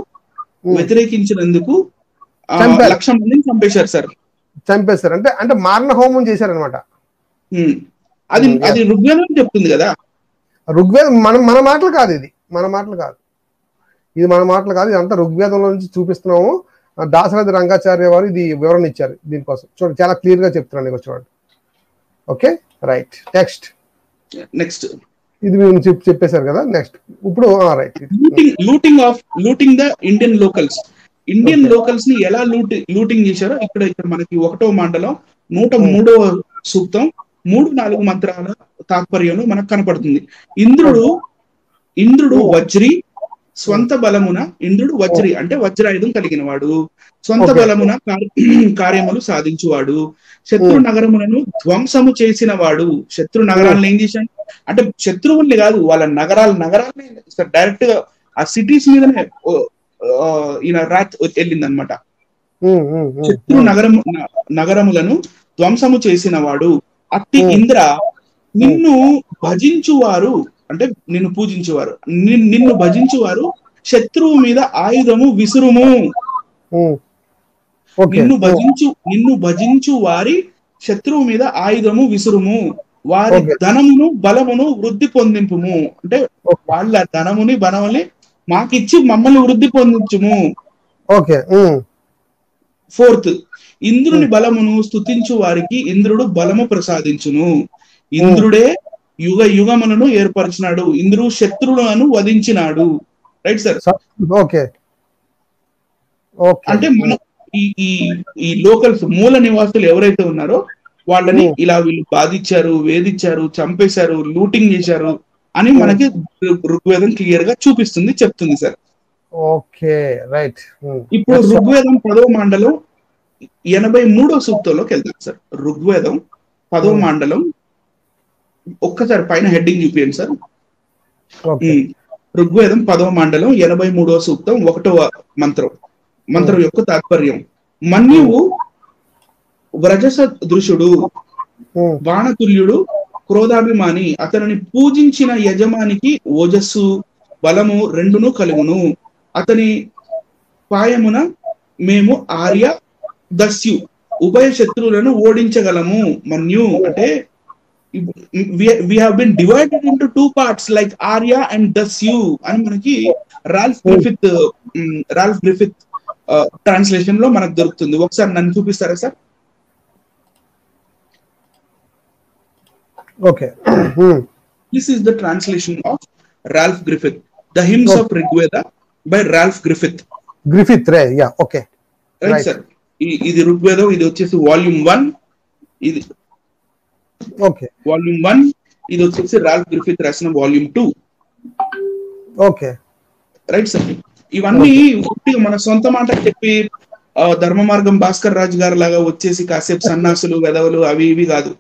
1,00,000 మందిని చంపేశారు సార్. చంపేశారు అంటే మారణ హోమం చేశారనమాట. అది ఋగ్వేదం చెప్తుంది కదా. ఋగ్వేదం మన మాటలు కాదు, ఇది మన మాటలు కాదు, ఇదంతా ఋగ్వేదంలో నుంచి చూపిస్తున్నాము. దాశరథి రంగాచార్య వారు ఇది వివరణ ఇచ్చారు దీనికోసం. చూడండి, చాలా క్లియర్ గా చెప్తున్నాను. ఇక చూడండి. ఓకే. రైట్. నెక్స్ట్ ఇది మేము చెప్పేశారు కదా. నెక్స్ట్ ఇప్పుడు right. Looting the Indian locals ని ఎలా లూటింగ్ చేశారో ఇక్కడ మనకి 1వ మండలం 103వ సూక్తం 3-4 మంత్రాల తాత్పర్యం మనకు కనపడుతుంది. ఇంద్రుడు వజ్రి స్వంత బలమున, ఇంద్రుడు వజ్రి అంటే వజ్రాయుధం కలిగిన వాడు, స్వంత బలమున కార్యములు సాధించువాడు, శత్రు నగరములను ధ్వంసము చేసిన వాడు. శత్రు నగరాలను ఏం చేశాడు అంటే శత్రువుల్ని కాదు, వాళ్ళ నగరాలని డైరెక్ట్ గా ఆ సిటీస్ మీదనే ఈయన రాత్ వెళ్ళింది అనమాట. శత్రు నగరములను ధ్వంసము చేసిన వాడు. అట్టి ఇంద్ర నిన్ను భజించువారు అంటే నిన్ను పూజించువారు, నిన్ను భజించువారు శత్రువు మీద ఆయుధము విసురుము. నిన్ను భజించు వారి శత్రువు మీద ఆయుధము విసురుము. వారి ధనమును బలమును వృద్ధి పొందింపుము అంటే వాళ్ళ ధనముని బలముని మాకిచ్చి మమ్మల్ని వృద్ధి పొందించుము. 4th, ఇంద్రుని బలమును స్తుతించు వారికి ఇంద్రుడు బలము ప్రసాదించును. ఇంద్రుడే యుగ యుగములను ఏర్పరిచినాడు. ఇంద్రుడు శత్రువులను వధించినాడు. Right sir. అంటే మనం ఈ లోకల్స్ మూల నివాసులు ఎవరైతే ఉన్నారో వాళ్ళని ఇలా వీళ్ళు బాధించారు, వేధించారు, చంపేశారు, లూటింగ్ చేశారు అని మనకి ఋగ్వేదం క్లియర్ గా చూపిస్తుంది, చెప్తుంది సార్. ఓకే. రైట్. ఇప్పుడు ఋగ్వేదం 10వ మండలం 83వ సూక్తంలోకి వెళ్తాం సార్. ఋగ్వేదం 10వ మండలం ఒక్కసారి పైన హెడ్డింగ్ చూపించండి సార్. ఋగ్వేదం 10వ మండలం 83వ సూక్తం 1వ మంత్రం యొక్క తాత్పర్యం. మన్యువు వ్రజసదృశుడు, బాణతుల్యుడు, క్రోధాభిమాని, అతనిని పూజించిన యజమానికి ఓజస్సు బలము రెండును కలుగును. అతని పాయమున మేము ఆర్య దస్యు ఉభయ శత్రువులను ఓడించగలము. మన్యు అంటే we have been divided into two parts like Arya and Dasyu అని మనకి రాల్ఫ్ గ్రిఫిత్ ట్రాన్స్లేషన్ లో మనకు దొరుకుతుంది. ఒకసారి నన్ను చూపిస్తారా sir? Okay, this is the translation of Ralph Griffith, the hymns of Rigveda by Ralph Griffith. Yeah, okay, right sir. ఇది ఋగ్వేదం, ఇది వచ్చేసి వాల్యూమ్ 1, ఇది ఓకే వాల్యూమ్ 1, ఇది వచ్చేసి రాల్ఫ్ గ్రిఫిత్ రాసిన వాల్యూమ్ 2. Okay, right sir. ఇవన్నీ మన సొంత మాట చెప్పి ధర్మ మార్గం భాస్కర్ రాజు గారు లాగా వచ్చేసి కాసేపు సన్నాసులు వెదవలు అవి ఇవి కాదు.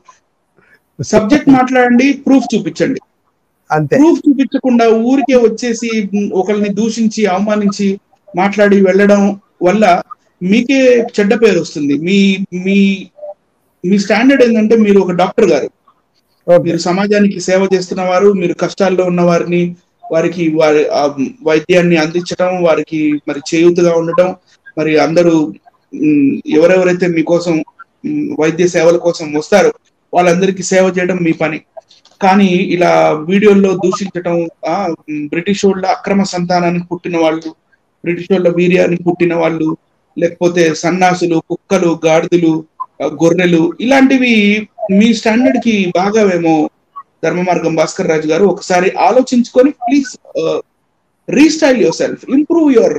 సబ్జెక్ట్ మాట్లాడండి, ప్రూఫ్ చూపించండి. ప్రూఫ్ చూపించకుండా ఊరికే వచ్చేసి ఒకరిని దూషించి అవమానించి మాట్లాడి వెళ్ళడం వల్ల మీకే చెడ్డ పేరు వస్తుంది. మీ మీ మీ స్టాండర్డ్ ఏంటంటే మీరు ఒక డాక్టర్ గారు, మీరు సమాజానికి సేవ చేస్తున్న వారు, మీరు కష్టాల్లో ఉన్న వారిని వారికి వారి వైద్యాన్ని అందించడం, వారికి మరి చేయూతగా ఉండటం, మరి అందరూ ఎవరెవరైతే మీకోసం వైద్య సేవల కోసం వస్తారో వాళ్ళందరికీ సేవ చేయడం మీ పని. కానీ ఇలా వీడియోల్లో దూషించడం, బ్రిటిష్ వాళ్ళ అక్రమ సంతానానికి పుట్టిన వాళ్ళు, బ్రిటిష్ వాళ్ళ వీర్యానికి పుట్టిన వాళ్ళు, లేకపోతే సన్నాసులు, కుక్కలు, గాడిదలు, గొర్రెలు, ఇలాంటివి మీ స్టాండర్డ్ కి బాగావేమో ధర్మ మార్గం భాస్కర్ రాజు గారు. ఒకసారి ఆలోచించుకొని please restyle your self, improve your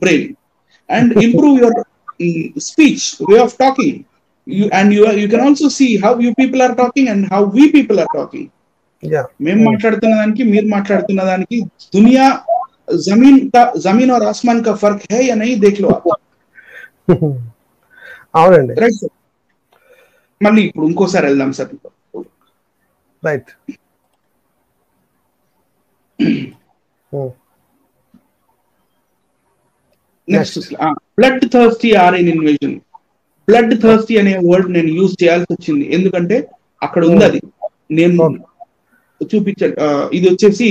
brain and improve your speech, way of talking. You can also see how you people are talking and how we people are talking. మేము మాట్లాడుతున్న దానికి మీరు మాట్లాడుతున్న దానికి దునియా జమీన్ और आसमान का फर्क है या नहीं देख लो आप. అవునండి, రైట్ సార్. మళ్ళీ ఇప్పుడు ఇంకోసారి వెళ్దాం sir. Right, next blood thirsty Aryan invasion. Blood thirsty అనే వర్డ్ నేను యూజ్ చేయాల్సి వచ్చింది, ఎందుకంటే అక్కడ ఉంది అది, నేను చూపించాను. ఇది వచ్చేసి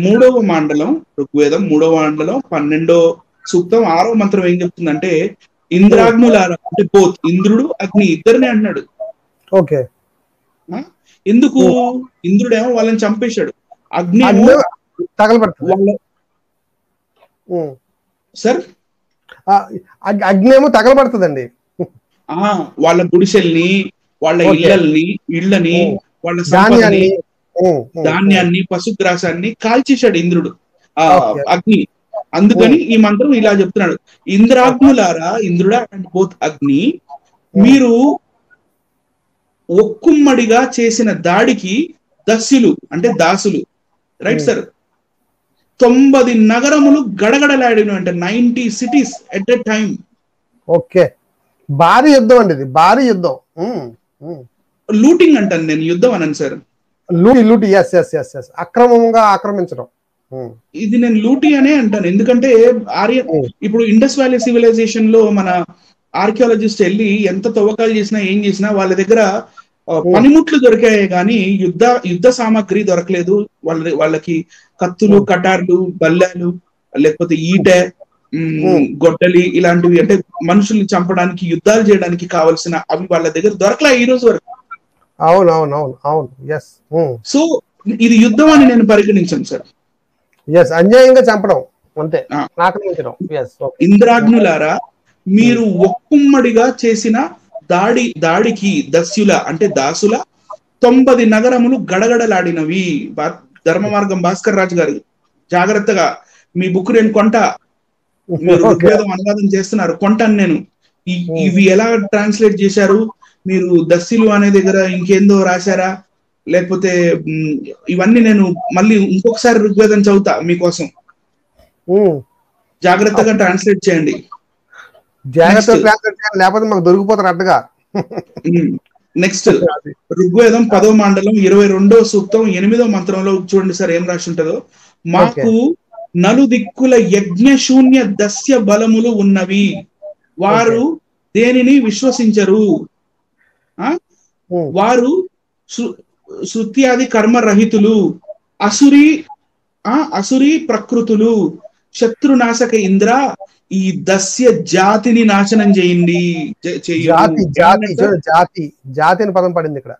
మూడవ మండలం ఋగ్వేదం, 3వ మండలం 12వ సూక్తం 6వ మంత్రం ఏం చెప్తుందంటే, ఇంద్రాగ్నులారా అంటే బోత్ ఇంద్రుడు అగ్ని ఇద్దరిని అంటున్నాడు. ఓకే, ఎందుకు? ఇంద్రుడేమో వాళ్ళని చంపేశాడు, అగ్ని సార్ అగ్ని ఏమో తగలబడుతుందండి. వాళ్ళ గుడిసెల్ని, వాళ్ళ ఇళ్ళని, వాళ్ళ సంపదని, ధాన్యాన్ని, పశుగ్రాసాన్ని కాల్చేశాడు ఇంద్రుడు, అగ్ని. అందుకని ఈ మంత్రం ఇలా చెప్తున్నాడు, ఇంద్రాగ్నులారా, ఇంద్రుడా అండ్ బోత్ అగ్ని, మీరు ఒక్కుమ్మడిగా చేసిన దాడికి దస్యులు అంటే దాసులు. Right sir. 90 నగరములు గడగడలాడిన అంటే 90 cities at a time. Okay, భారీ యుద్ధం అండి ఇది, భారీ యుద్ధం. లూటింగ్ అంటాను నేను, యుద్ధం అన్నాను సార్. లూటి, అక్రమంగా ఆక్రమించడం. ఇది నేను లూటి అనే అంటాను, ఎందుకంటే ఇప్పుడు ఇండస్ వ్యాలీ సివిలైజేషన్ లో మన ఆర్కియాలజిస్ట్ వెళ్ళి ఎంత తవ్వకాలు చేసినా ఏం చేసినా వాళ్ళ దగ్గర పనిముట్లు దొరికాయి కానీ యుద్ధ సామాగ్రి దొరకలేదు. వాళ్ళకి కత్తులు, కటార్లు, బల్లాలు, లేకపోతే ఈటె, గొడ్డలి, ఇలాంటివి అంటే మనుషుల్ని చంపడానికి, యుద్ధాలు చేయడానికి కావలసిన అవి వాళ్ళ దగ్గర దొరకలే ఈ రోజు వరకు. సో ఇది యుద్ధం అని నేను పరిగణించాను సార్. అన్యాయంగా చంపడం అంతే. ఇంద్రాగ్నులారా, మీరు ఒక్కుమ్మడిగా చేసిన దాడికి దస్యుల అంటే దాసుల 90 నగరములు గడగడలాడినవి. ధర్మ మార్గం భాస్కర్ రాజు గారు జాగ్రత్తగా మీ బుక్ నేను కొంటా, మీరు ఋగ్వేదం అనువాదం చేస్తున్నారు, కొంటాను నేను. ఇవి ఎలా ట్రాన్స్లేట్ చేశారు మీరు? దస్యులు అనే దగ్గర ఇంకేందో రాశారా, లేకపోతే ఇవన్నీ నేను మళ్ళీ ఇంకొకసారి ఋగ్వేదం చదువుతా మీకోసం. జాగ్రత్తగా ట్రాన్స్లేట్ చేయండి. లేకపోతే మాకు దొరికిపోతారు అడ్డగా. నెక్స్ట్ ఋగ్వేదం 10వ మండలం 22వ సూక్తం 8వ మంత్రంలో చూడండి సార్ ఏం రాసి ఉంటుందో. మాకు నలుదిక్కుల యజ్ఞ శూన్య దస్య బలములు ఉన్నవి, వారు దేనిని విశ్వసించరు. వారు శృత్యాది కర్మ రహితులు, అసురి ప్రకృతులు, శత్రునాశక ఇంద్ర, ఈ దస్య జాతిని నాశనం చేయండి. జాతి అని పదం పడింది ఇక్కడ.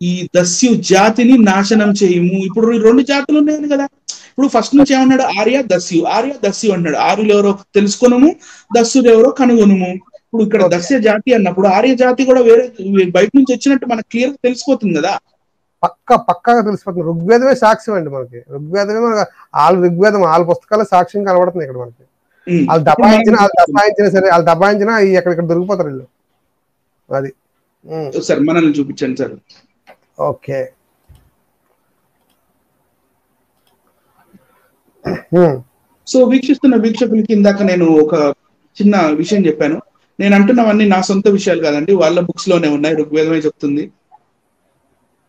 ఈ దస్యు జాతిని నాశనం చేయము. ఇప్పుడు 2 జాతులు ఉన్నాయి కదా. ఇప్పుడు ఫస్ట్ నుంచి ఏమన్నాడు? ఆర్య దస్యు అన్నాడు. ఆర్యులు ఎవరో తెలుసుకొనము, దస్యులు ఎవరో కనుగొనము. ఇప్పుడు ఇక్కడ దస్య జాతి అన్నప్పుడు ఆర్య జాతి కూడా వేరే బయట నుంచి వచ్చినట్టు మనకు క్లియర్ గా తెలిసిపోతుంది కదా. పక్కాగా తెలిసిపోతుంది. ఋగ్వేదమే సాక్ష్యం అండి మనకి. ఋగ్వేదమే ఋగ్వేదం వాళ్ళ పుస్తకాలు సాక్ష్యం కనబడుతుంది ఇక్కడ మనకి. వాళ్ళు దబాయించినా సరే, వాళ్ళు దబాయించినా ఎక్కడిక్కడ దొరికిపోతారు వీళ్ళు. అది సార్ మనల్ని చూపించండి సార్. ఓకే, సో వీక్షిస్తున్న వీక్షకులకి ఇందాక నేను ఒక చిన్న విషయం చెప్పాను. నేను అంటున్నవన్నీ నా సొంత విషయాలు కాదండి, వాళ్ళ బుక్స్ లోనే ఉన్నాయి. ఋగ్వేదమే చెప్తుంది.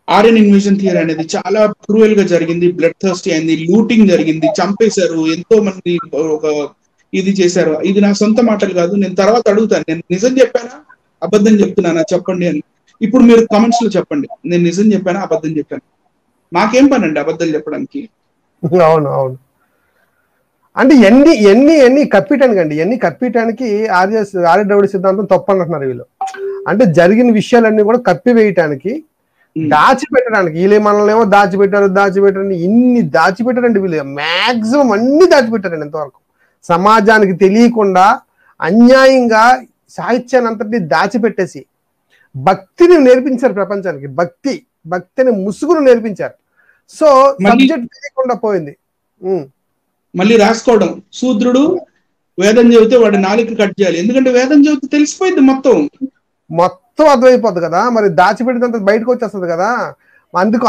ఆర్యన్ ఇన్వేజన్ థియరీ అనేది చాలా క్రూయల్ గా జరిగింది. బ్లడ్ థర్స్టీ అయింది, లూటింగ్ జరిగింది, చంపేశారు, ఎంతో మంది ఒక ఇది చేశారు. ఇది నా సొంత మాటలు కాదు. నేను తర్వాత అడుగుతాను, నేను నిజం చెప్పానా అబద్ధం చెప్తున్నానా చెప్పండి అని. ఇప్పుడు మీరు కామెంట్స్ లో చెప్పండి, నేను నిజం చెప్పానా అబద్ధం చెప్పాను. మాకేం పని అండి అబద్ధాలు చెప్పడానికి. అవును అవును, అంటే ఎన్ని కప్పిటానికి ఎన్ని కప్పిటానికి ఆర్య ద్రవిడ సిద్ధాంతం తప్పు అంటున్నారు వీళ్ళు. అంటే జరిగిన విషయాలన్నీ కూడా కప్పివేయటానికి, దాచిపెట్టడానికి. వీళ్ళు మనల్ని ఏమో దాచిపెట్టారని ఇన్ని దాచిపెట్టారండి వీళ్ళు. మాక్సిమం అన్ని దాచిపెట్టారండి ఇంతవరకు. సమాజానికి తెలియకుండా అన్యాయంగా సాహిత్యాన్ని అంతటినీ దాచిపెట్టేసి భక్తిని నేర్పించారు ప్రపంచానికి. భక్తి అనే ముసుగును నేర్పించారు. సో సబ్జెక్ట్ తెలియకుండా పోయింది. మళ్ళీ రాసుకోవడం, శూద్రుడు వేదం చెబితే వాడి నాలుక కట్ చేయాలి, ఎందుకంటే వేదం చెబితే తెలిసిపోయింది మొత్తం అర్థమైపోద్ది కదా. మరి దాచిపెట్టినంత బయటకు వచ్చేస్తుంది కదా.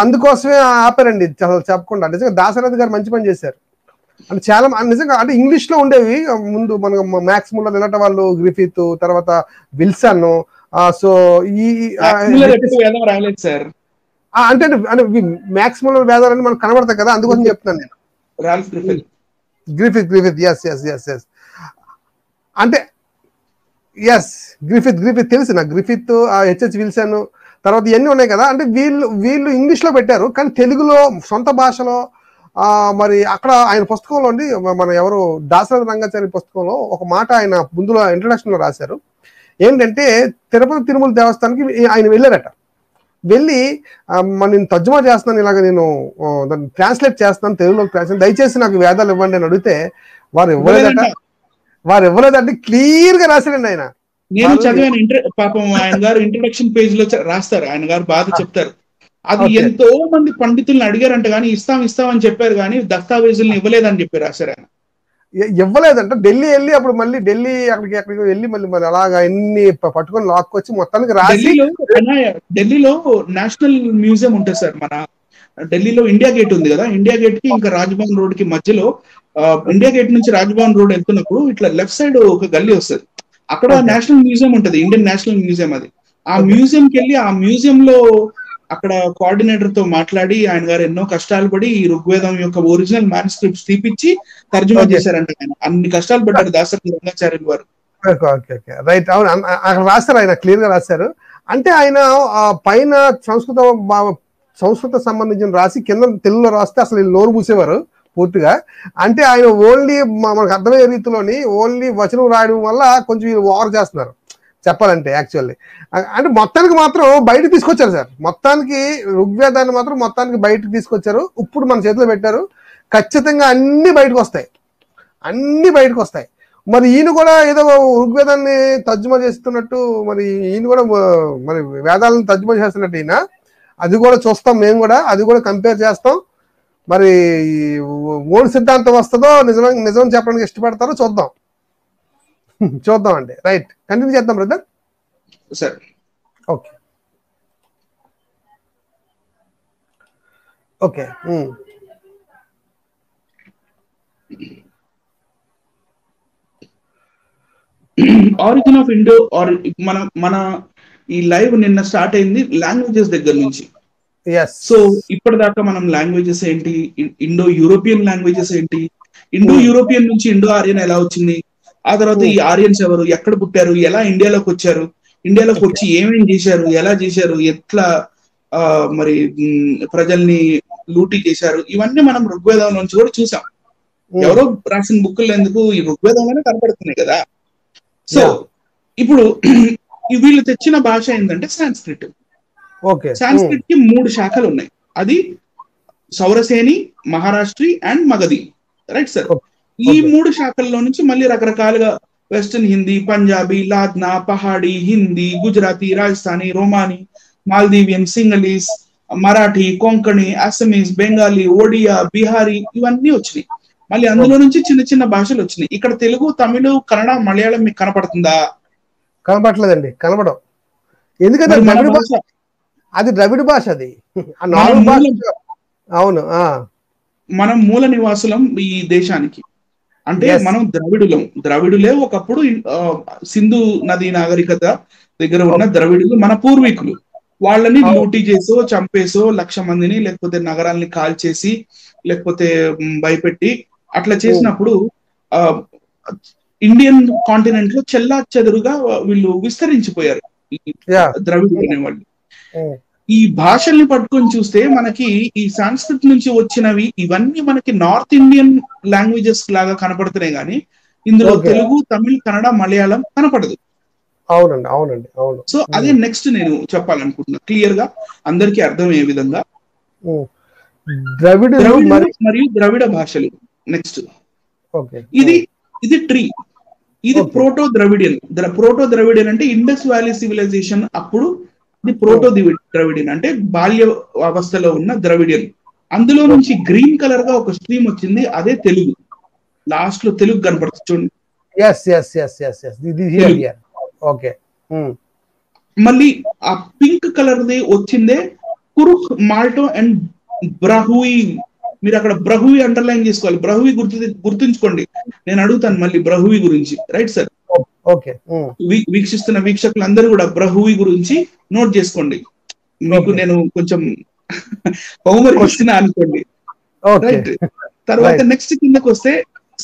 అందుకోసమే ఆపారండి చెప్పకుండా. నిజంగా దాశరథి గారు మంచి పని చేశారు. అంటే చాలా నిజంగా, అంటే ఇంగ్లీష్ లో ఉండేవి ముందు మనకు మ్యాక్స్ ముల్లర్ ఇలాంటి వాళ్ళు, గ్రిఫిత్, తర్వాత విల్సన్. సో ఈ అంటే మ్యాక్స్ ముల్లర్ వేదాలని మనకు కనబడతాయి కదా, అందుకోసం చెప్తున్నాను నేను. గ్రిఫిత్ ఎస్ అంటే గ్రిఫిత్ తెలుసు నాకు. గ్రిఫిత్, హెచ్హెచ్ విల్సన్, తర్వాత ఇవన్నీ ఉన్నాయి కదా. అంటే వీళ్ళు ఇంగ్లీష్ లో పెట్టారు, కానీ తెలుగులో సొంత భాషలో మరి అక్కడ ఆయన పుస్తకంలో అండి, మన ఎవరు దాశరథి రంగాచారి పుస్తకంలో ఒక మాట ఆయన ముందులో ఇంట్రడక్షన్ లో రాశారు. ఏంటంటే తిరుపతి తిరుమల దేవస్థానానికి ఆయన వెళ్ళారట. వెళ్ళి నేను తర్జుమా చేస్తున్నాను, ఇలాగ నేను ట్రాన్స్లేట్ చేస్తున్నాను, తెలుగులో ట్రాన్స్లేట్, దయచేసి నాకు వేదాలు ఇవ్వండి అని అడిగితే వారు ఇవ్వలేదంటే క్లియర్ గా రాశారండి ఆయన. నేను చదివాను, పాపం ఆయన గారు ఇంట్రడక్షన్ పేజ్ లో రాస్తారు, ఆయన గారు బాధ చెప్తారు. అది ఎంతో మంది పండితుల్ని అడిగారంట, కానీ ఇస్తామని చెప్పారు, కానీ దస్తావేజుల్ని ఇవ్వలేదని చెప్పి రాశారు ఆయన. ఇవ్వలేదంట. ఢిల్లీ వెళ్ళి అప్పుడు మళ్ళీ ఎక్కడికి వెళ్ళి మళ్ళీ అలాగా ఎన్ని పట్టుకొని లాక్కొచ్చి మొత్తానికి రాసి. ఢిల్లీలో నేషనల్ మ్యూజియం ఉంటుంది సార్. మన ఢిల్లీలో ఇండియా గేట్ ఉంది కదా, ఇండియా గేట్ కి ఇంకా రాజ్భవన్ రోడ్ కి మధ్యలో, ఇండియా గేట్ నుంచి రాజ్భవన్ రోడ్ వెళ్తున్నప్పుడు ఇట్లా లెఫ్ట్ సైడ్ ఒక గల్లీ వస్తుంది, అక్కడ నేషనల్ మ్యూజియం ఉంటది, ఇండియన్ నేషనల్ మ్యూజియం. అది ఆ మ్యూజియం కి వెళ్ళి, ఆ మ్యూజియం లో అక్కడ కోఆర్డినేటర్ తో మాట్లాడి ఆయన గారు ఎన్నో కష్టాలు పడి ఈ ఋగ్వేదం యొక్క ఒరిజినల్ మ్యానుస్క్రిప్ట్స్ తీపిచ్చి తర్జుమా చేశారంట. ఆయన అన్ని కష్టాలు పడ్డారు దాశరథి రంగాచార్యులు వారు. రైట్, అవును, అక్కడ రాశారు, ఆయన క్లియర్ గా రాశారు. అంటే ఆయన పైన సంస్కృత సంబంధించిన రాసి కింద తెలుగులో రాస్తే అసలు నోరు మూసేవారు పూర్తిగా. అంటే ఆయన ఓన్లీ మనకు అర్థమయ్యే రీతిలోని ఓన్లీ వచనం రాయడం వల్ల కొంచెం ఓవర్ చేస్తున్నారు చెప్పాలంటే. యాక్చువల్లీ అంటే మొత్తానికి మాత్రం బయటకు తీసుకొచ్చారు సార్. మొత్తానికి ఋగ్వేదాన్ని మాత్రం మొత్తానికి బయటకు తీసుకొచ్చారు. ఇప్పుడు మన చేతిలో పెట్టారు. ఖచ్చితంగా అన్ని బయటకు వస్తాయి. మరి ఈయన కూడా ఏదో ఋగ్వేదాన్ని తర్జుమా చేస్తున్నట్టు, మరి ఈయన కూడా మరి వేదాలను తర్జుమా చేస్తున్నట్టు ఈయన, అది కూడా చూస్తాం మేము కూడా, అది కూడా కంపేర్ చేస్తాం. మరి మూడు సిద్ధాంతం వస్తుందో నిజం చెప్పడానికి ఇష్టపడతారో చూద్దాం అండి. రైట్, కంటిన్యూ చేద్దాం బ్రదర్. సరే, ఓకే. ఆరిజిన్ ఆఫ్ ఇండో మన ఈ లైవ్ నిన్న స్టార్ట్ అయింది లాంగ్వేజెస్ దగ్గర నుంచి. సో ఇప్పటిదాకా మనం లాంగ్వేజెస్ ఏంటి, ఇండో యూరోపియన్ లాంగ్వేజెస్ ఏంటి, ఇండో యూరోపియన్ నుంచి ఇండో ఆర్యన్ ఎలా వచ్చింది, ఆ తర్వాత ఈ ఆర్యన్స్ ఎవరు, ఎక్కడ పుట్టారు, ఎలా ఇండియాలోకి వచ్చారు, ఇండియాలోకి వచ్చి ఏమేం చేశారు, ఎలా చేశారు, ఎట్లా మరి ప్రజల్ని లూటీ చేశారు, ఇవన్నీ మనం ఋగ్వేదం నుంచి కూడా చూసాం. ఎవరో రాసిన బుక్కులు ఎందుకు, ఈ ఋగ్వేదంలోనే కనపడుతున్నాయి కదా. సో ఇప్పుడు వీళ్ళు తెచ్చిన భాష ఏంటంటే సాంస్క్రిట్. సాంస్క్రిట్ కి 3 శాఖలు ఉన్నాయి. అది సౌరసేని, మహారాష్ట్రి అండ్ మగధి, రైట్ సార్. ఈ 3 శాఖల్లో నుంచి మళ్ళీ రకరకాలుగా western Hindi, Punjabi, లాద్నా, Pahadi, Hindi, Gujarati, Rajasthani, Romani, Maldivian, సింగలీస్, Marathi, Konkani, అసమీస్, Bengali, Odia, Bihari ఇవన్నీ వచ్చినాయి. మళ్ళీ అందులో నుంచి చిన్న చిన్న భాషలు వచ్చినాయి. ఇక్కడ తెలుగు, తమిళ, కన్నడ, మలయాళం మీకు కనపడుతుందా? కనపడలేదండి, కనపడం. ఎందుకంటే అది ద్రవిడ భాష, అది అవును. మనం మూల నివాసులం ఈ దేశానికి, అంటే మనం ద్రవిడులే ఒకప్పుడు సింధు నది నాగరికత దగ్గర ఉన్న ద్రవిడులు మన పూర్వీకులు. వాళ్ళని లూటీ చేసో, చంపేసో 1,00,000 మందిని, లేకపోతే నగరాల్ని కాల్చేసి, లేకపోతే భయపెట్టి అట్లా చేసినప్పుడు ఇండియన్ కాంటినెంట్ లో చెల్లా చెదురుగా వీళ్ళు విస్తరించిపోయారు ద్రవిడులు అనేవాళ్ళు. ఈ భాషల్ని పట్టుకొని చూస్తే మనకి ఈ సాంస్క్రిట్ నుంచి వచ్చినవి ఇవన్నీ మనకి నార్త్ ఇండియన్ లాంగ్వేజెస్ లాగా కనపడుతున్నాయి, కానీ ఇందులో తెలుగు, తమిళ్, కన్నడ, మలయాళం కనపడదు. అవునండి, అవునండి, అవును. సో అదే నెక్స్ట్ నేను చెప్పాలనుకుంటున్నా, క్లియర్ గా అందరికీ అర్థమయ్యే విధంగా. ద్రవిడులు మరియు ద్రవిడ భాషలు. నెక్స్ట్ ఇది ట్రీ. ఇది ప్రోటో ద్రవిడియన్. ప్రోటో ద్రవిడియన్ అంటే ఇండస్ వ్యాలీ సివిలైజేషన్ అప్పుడు ఇది ప్రోటో ద్రవిడియన్, అంటే బాల్య అవస్థలో ఉన్న ద్రవిడియన్. అందులో నుంచి గ్రీన్ కలర్ గా ఒక స్ట్రీమ్ వచ్చింది, అదే తెలుగు. లాస్ట్ లో తెలుగు కనపడుతుంది చూడండి. మళ్ళీ ఆ పింక్ కలర్ ది వచ్చిందే కురుహ్, మాల్టో అండ్ బ్రహుయి. మీరు అక్కడ బ్రహువి అండర్లైన్ చేసుకోవాలి. బ్రహువి గుర్తుంచుకోండి, నేను అడుగుతాను మళ్ళీ బ్రహువి గురించి, రైట్ సార్? వీక్షిస్తున్న వీక్షకులందరూ కూడా బ్రహువి గురించి నోట్ చేసుకోండి. మీకు నేను కొంచెం హోంవర్క్ ఇస్తున్నా అనుకోండి, రైట్? తర్వాత నెక్స్ట్ కిందకి వస్తే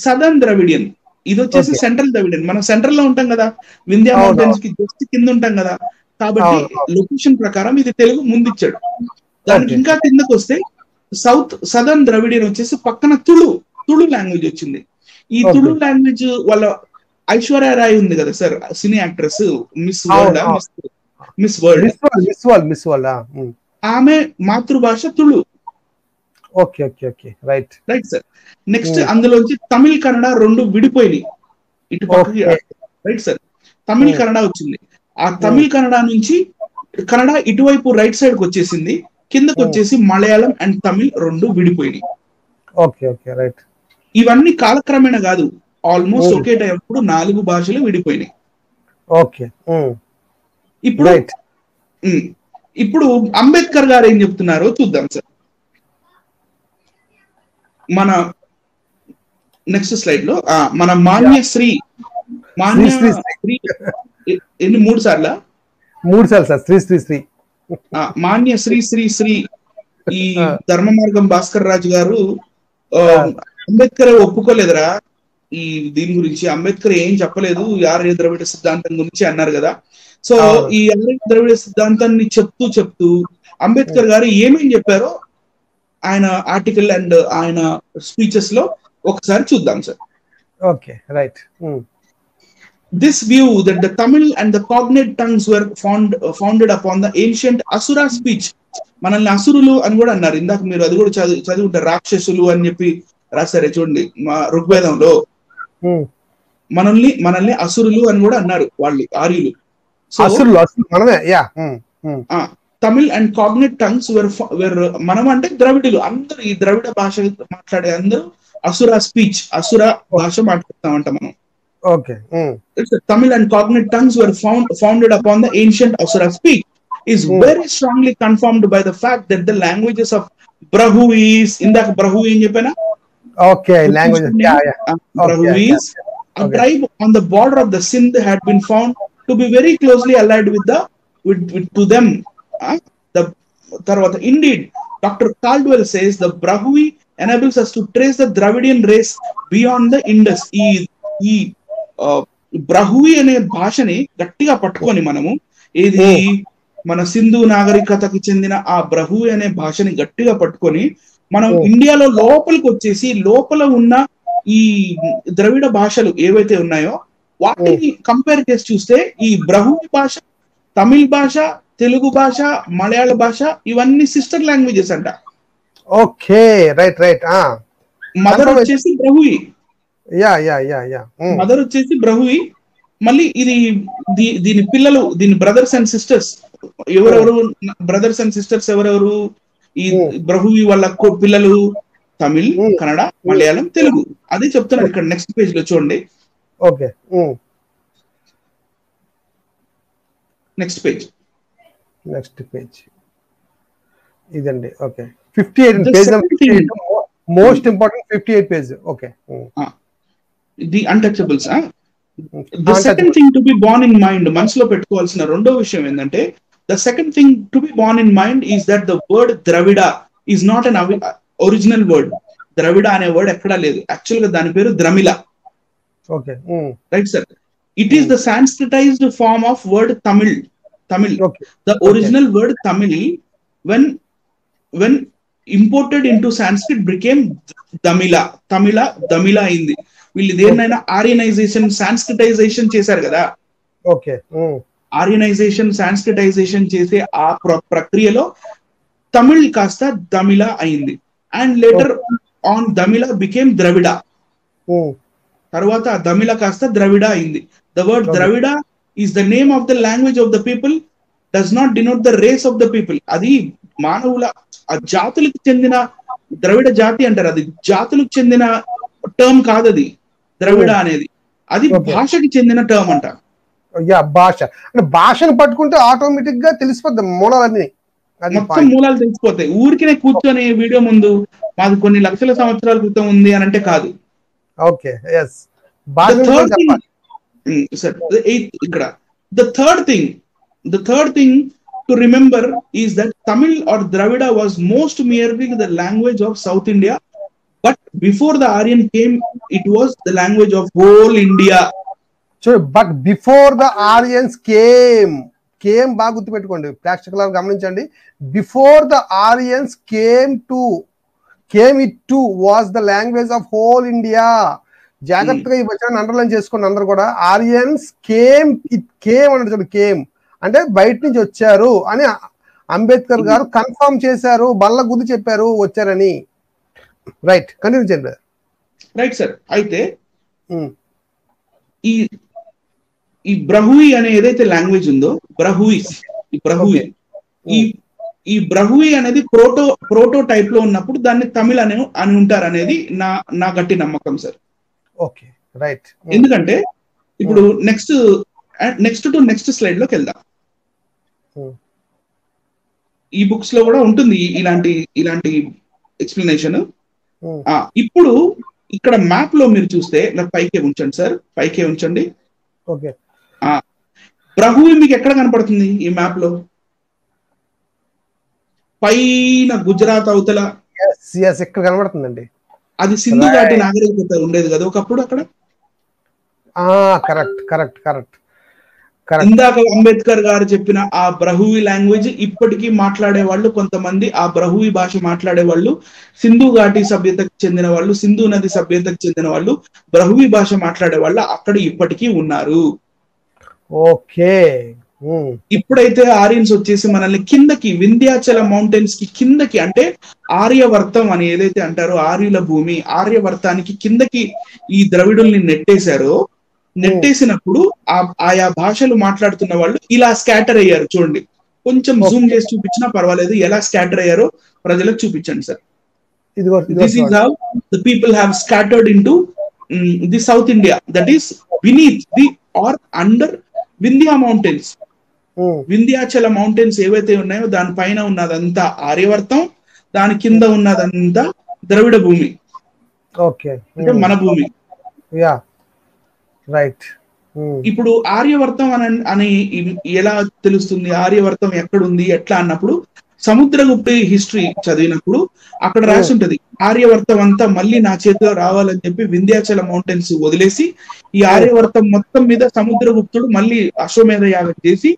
సదర్న్ ద్రవిడియన్. ఇది వచ్చేసి సెంట్రల్ ద్రవిడియన్. మనం సెంట్రల్ లో ఉంటాం కదా, వింధ్యా మౌంటైన్స్ కి జస్ట్ కింద ఉంటాం కదా, కాబట్టి లొకేషన్ ప్రకారం ఇది తెలుగు ముందిచ్చాడు. దానికి ఇంకా కిందకి వస్తే సదర్న్ ద్రవిడియన్ వచ్చేసి పక్కన తుళు లాంగ్వేజ్ వచ్చింది. ఈ తుళు లాంగ్వేజ్ వాళ్ళ ఐశ్వర్య రాయ్ ఉంది కదా సార్, సినీ యాక్ట్రెస్, మిస్ వరల్డ్, ఆమె మాతృభాష తుళు. Right sir. నెక్స్ట్ అందులోంచి తమిళ్, కన్నడ 2 విడిపోయినాయి ఇటు పక్కకి, రైట్ సార్? తమిళ్, కన్నడ వచ్చింది. ఆ తమిళ్, కన్నడ నుంచి కన్నడ ఇటువైపు రైట్ సైడ్ కి వచ్చేసింది, కిందకు వచ్చేసి మలయాళం అండ్ తమిళ్ 2 విడిపోయినాయి. రైట్. ఇవన్నీ కాలక్రమేణా కాదు, ఆల్మోస్ట్ ఒకే టైం అప్పుడు 4 భాషలు విడిపోయినాయి. ఇప్పుడు అంబేద్కర్ గారు ఏం చెప్తున్నారో చూద్దాం సార్. మన నెక్స్ట్ స్లైడ్ లో మన మాన్యశ్రీ ఎన్ని 3 సార్లా? 3 సార్లు సార్. శ్రీ మాన్యశ్రీ శ్రీ ఈ ధర్మ మార్గం భాస్కర్ రాజు గారు అంబేద్కర్ ఒప్పుకోలేదురా ఈ దీని గురించి, అంబేద్కర్ ఏం చెప్పలేదు ఆర్య ద్రవిడ సిద్ధాంతం గురించి అన్నారు కదా. సో ఈ ఆర్య ద్రవిడ సిద్ధాంతాన్ని చెప్తూ అంబేద్కర్ గారు ఏమేం చెప్పారో ఆయన ఆర్టికల్ అండ్ ఆయన స్పీచెస్ లో ఒకసారి చూద్దాం sir. Okay, right. This view that the Tamil and the cognate tongues were founded upon the ancient Asura speech. మనల్ని అసురులు అని కూడా అన్నారు. ఇందాక మీరు అది కూడా చదివి ఉంటారు, రాక్షసులు అని చెప్పి రాశారే చూడండి మా ఋగ్వేదంలో. మనల్ని అసురులు అని కూడా అన్నారు వాళ్ళు, ఆర్యులు. తమిళ్ అండ్ కాగ్నేట్ టంగ్స్ వేర్ మనం అంటే ద్రవిడులు అందరూ, ఈ ద్రవిడ భాష మాట్లాడే అందరూ అసుర స్పీచ్, అసుర భాష మాట్లాడతామంట మనం. Tamil and cognate tongues were founded upon the ancient Asura speech is very strongly confirmed by the fact that the languages of Brahuis, indaka Brahui అని చెప్పానా? Brahuis, a tribe on the border of the Sindh, had been found to be very closely allied to them. The tarvata, indeed, Dr. Caldwell says the Brahui enables us to trace the Dravidian race beyond the Indus. ఈ బ్రహువి అనే భాషని గట్టిగా పట్టుకొని మనము ఇది మన సింధు నాగరికతకి చెందిన ఆ బ్రహువి అనే భాషని గట్టిగా పట్టుకొని మనం ఇండియాలో లోపలికి వచ్చేసి లోపల ఉన్న ఈ ద్రవిడ భాషలు ఏవైతే ఉన్నాయో వాటిని కంపేర్ చేసి చూస్తే ఈ బ్రహువి భాష, తమిళ్ భాష, తెలుగు భాష, మలయాళ భాష ఇవన్నీ సిస్టర్ లాంగ్వేజెస్ అంట. Okay, right right. మదర్ వచ్చేసి బ్రహువి, యా మదర్ వచ్చేసి బ్రహువి. మళ్ళీ ఇది దీని పిల్లలు, దీని బ్రదర్స్ అండ్ సిస్టర్స్ ఎవరెవరు, బ్రదర్స్ అండ్ సిస్టర్స్ ఎవరెవరు, ఈ బ్రహువి వాళ్ళ పిల్లలు తమిళ్, కన్నడ, మలయాళం, తెలుగు. అదే చెప్తున్నారు ఇక్కడ నెక్స్ట్ పేజ్ లో చూడండి. ఓకే, నెక్స్ట్ పేజ్ ఇదండి. Okay, 58 page, most important 58 page. Okay, the untouchables. The second thing to be borne in mind, మనసులో పెట్టుకోవాల్సిన రెండో విషయం ఏంటంటే, the second thing to be borne in mind is that the word Dravida is not an original word. Dravida అనే word ఎక్కడా లేదు. Actual గా దాని పేరు Dramila. Okay, right sir. It is the Sanskritised form of word Tamil. The original word Tamil, when imported into Sanskrit, became Damila. Damila అయింది. వీళ్ళు దేన్నైనా ఆరియనైజేషన్, Sanskritisation చేశారు కదా. ఓకే, ఆరియనైజేషన్, సాంస్క్రిటైజేషన్ చేసే ఆ ప్రక్రియలో తమిళ్ కాస్త దమిళ అయింది. అండ్ లేటర్ ఆన్ దమిళ బికేమ్ ద్రవిడ. తర్వాత దమిళ కాస్త ద్రవిడ అయింది. The word Dravida is the name of the language of the people, does not denote the race of the people. అది మానవుల జాతులకు చెందిన ద్రవిడ జాతి అంటారు. అది జాతులకు చెందిన టర్మ్ కాదు. అది ద్రవిడ అనేది అది భాషకి చెందిన టర్మ్ అంట. భాష అంటే భాషను పట్టుకుంటే ఆటోమేటిక్ గా తెలిసిపోద్ది మూలాలన్నీ, మొత్తం మూలాలు తెలిసిపోతాయి. ఊరికినే కూర్చొని వీడియో ముందు మాది కొన్ని లక్షల సంవత్సరాల క్రితం ఉంది అని అంటే కాదు. Okay, yes. ఇక్కడ the third thing to remember is that Tamil or Dravida was most merely the language of South India, but before the Aryan came, it was the language of whole India. So, but before the Aryans came బాగా గుర్తుపెట్టుకోండి, ప్రేక్షకులను గమనించండి. Before the ఆరియన్స్ came it to was the language of whole India. జాగ్రత్తగా ఈ వచనాన్ని underline చేసుకోండి అందరు కూడా. ఆరియన్స్ కేమ్ అన్నట్టు చూడండి, కేమ్ అంటే బయట నుంచి వచ్చారు అని అంబేద్కర్ గారు కన్ఫర్మ్ చేశారు, బల్ల గుద్ది చెప్పారు వచ్చారని. రైట్, కంటిన్యూ చేయండి. Right sir. అయితే ఈ బ్రహువి అనే ఏదైతే లాంగ్వేజ్ ఉందో, ఈ బ్రహువి అనేది ప్రోటో టైప్ లో ఉన్నప్పుడు దాన్ని తమిళ్ అని ఉంటారు అనేది నా గట్టి నమ్మకం సార్. Okay, right. ఎందుకంటే ఇప్పుడు నెక్స్ట్ స్లైడ్ లోకి వెళ్దాం. ఈ బుక్స్ లో కూడా ఉంటుంది ఇలాంటి ఎక్స్ప్లెనేషన్. ఇప్పుడు ఇక్కడ మ్యాప్ లో మీరు చూస్తే పైకే ఉంచండి సార్, పైకే ఉంచండి. ఓకే, బ్రహువి మీకు ఎక్కడ కనపడుతుంది ఈ మ్యాప్ లో? పైన గుజరాత్ అవతల ఎక్కడ కనబడుతుందండి. అది సింధు ఘాటి నాగరికత ఉండేది కదా ఒకప్పుడు అక్కడ. కరెక్ట్. ఇందాక అంబేద్కర్ గారు చెప్పిన ఆ బ్రహువి లాంగ్వేజ్ ఇప్పటికీ మాట్లాడే వాళ్ళు కొంతమంది, ఆ బ్రహువి భాష మాట్లాడే వాళ్ళు సింధు ఘాటి సభ్యతకు చెందిన వాళ్ళు, సింధు నది సభ్యతకు చెందిన వాళ్ళు, బ్రహువి భాష మాట్లాడే వాళ్ళు అక్కడ ఇప్పటికీ ఉన్నారు. ఓకే, ఇప్పుడైతే ఆరియన్స్ వచ్చేసి మనల్ని కిందకి, వింధ్యాచల మౌంటైన్స్ కి కిందకి, అంటే ఆర్యవర్తం అని ఏదైతే అంటారో ఆర్యుల భూమి, ఆర్యవర్తానికి కిందకి ఈ ద్రవిడుల్ని నెట్టేసినప్పుడు ఆయా భాషలు మాట్లాడుతున్న వాళ్ళు ఇలా స్కాటర్ అయ్యారు. చూడండి, కొంచెం జూమ్ చేసి చూపించినా పర్వాలేదు, ఎలా స్కాటర్ అయ్యారో ప్రజలకు చూపించండి sir. This is how the people have scattered into the South India, that is beneath the or under Vindhya mountains. Vindhyachala mountains ఏవైతే ఉన్నాయో దాని పైన ఉన్నదంతా ఆర్యవర్తం, దాని కింద ఉన్నదంతా ద్రవిడ భూమి. ఓకే, అంటే మన భూమి. రైట్. ఇప్పుడు ఆర్యవర్తం అని ఎలా తెలుస్తుంది? ఆర్యవర్తం ఎక్కడుంది ఎట్లా అన్నప్పుడు సముద్రగుప్త హిస్టరీ చదివినప్పుడు అక్కడ రాసి ఉంటది, ఆర్యవర్తం అంతా మళ్ళీ నా చేతిలో రావాలని చెప్పి వింధ్యాచల మౌంటైన్స్ వదిలేసి ఈ ఆర్యవర్తం మొత్తం మీద సముద్రగుప్తుడు మళ్ళీ అశ్వమేధ యాగం చేసి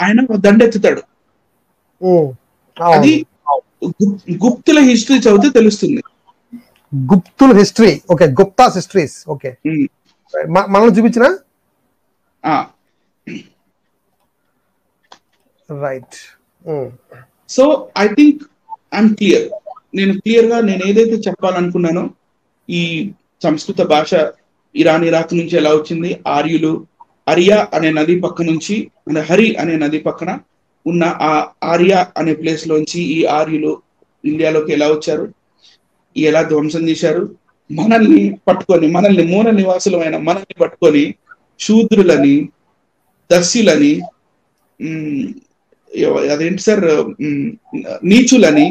ఆయన దండెత్తుతాడు. అది గుప్తుల హిస్టరీ చదివితే తెలుస్తుంది. గుప్తుల history, okay, Guptas histories, okay. మనల్ని చూపించిన right. So I think I'm clear. నేను క్లియర్ గా నేను ఏదైతే చెప్పాలనుకున్నానో, ఈ సంస్కృత భాష ఇరాన్ ఇరాక్ నుంచి ఎలా వచ్చింది, ఆర్యులు అరియా అనే నది పక్క నుంచి, అంటే హరి అనే నది పక్కన ఉన్న ఆ ఆర్యా అనే ప్లేస్ లోంచి ఈ ఆర్యులు ఇండియాలోకి ఎలా వచ్చారు, ఎలా ధ్వంసం చేశారు, మనల్ని పట్టుకొని, మనల్ని మూల నివాసులమైన మనల్ని పట్టుకొని శూద్రులని, దస్యులని, అదేంటి సార్, నీచులని,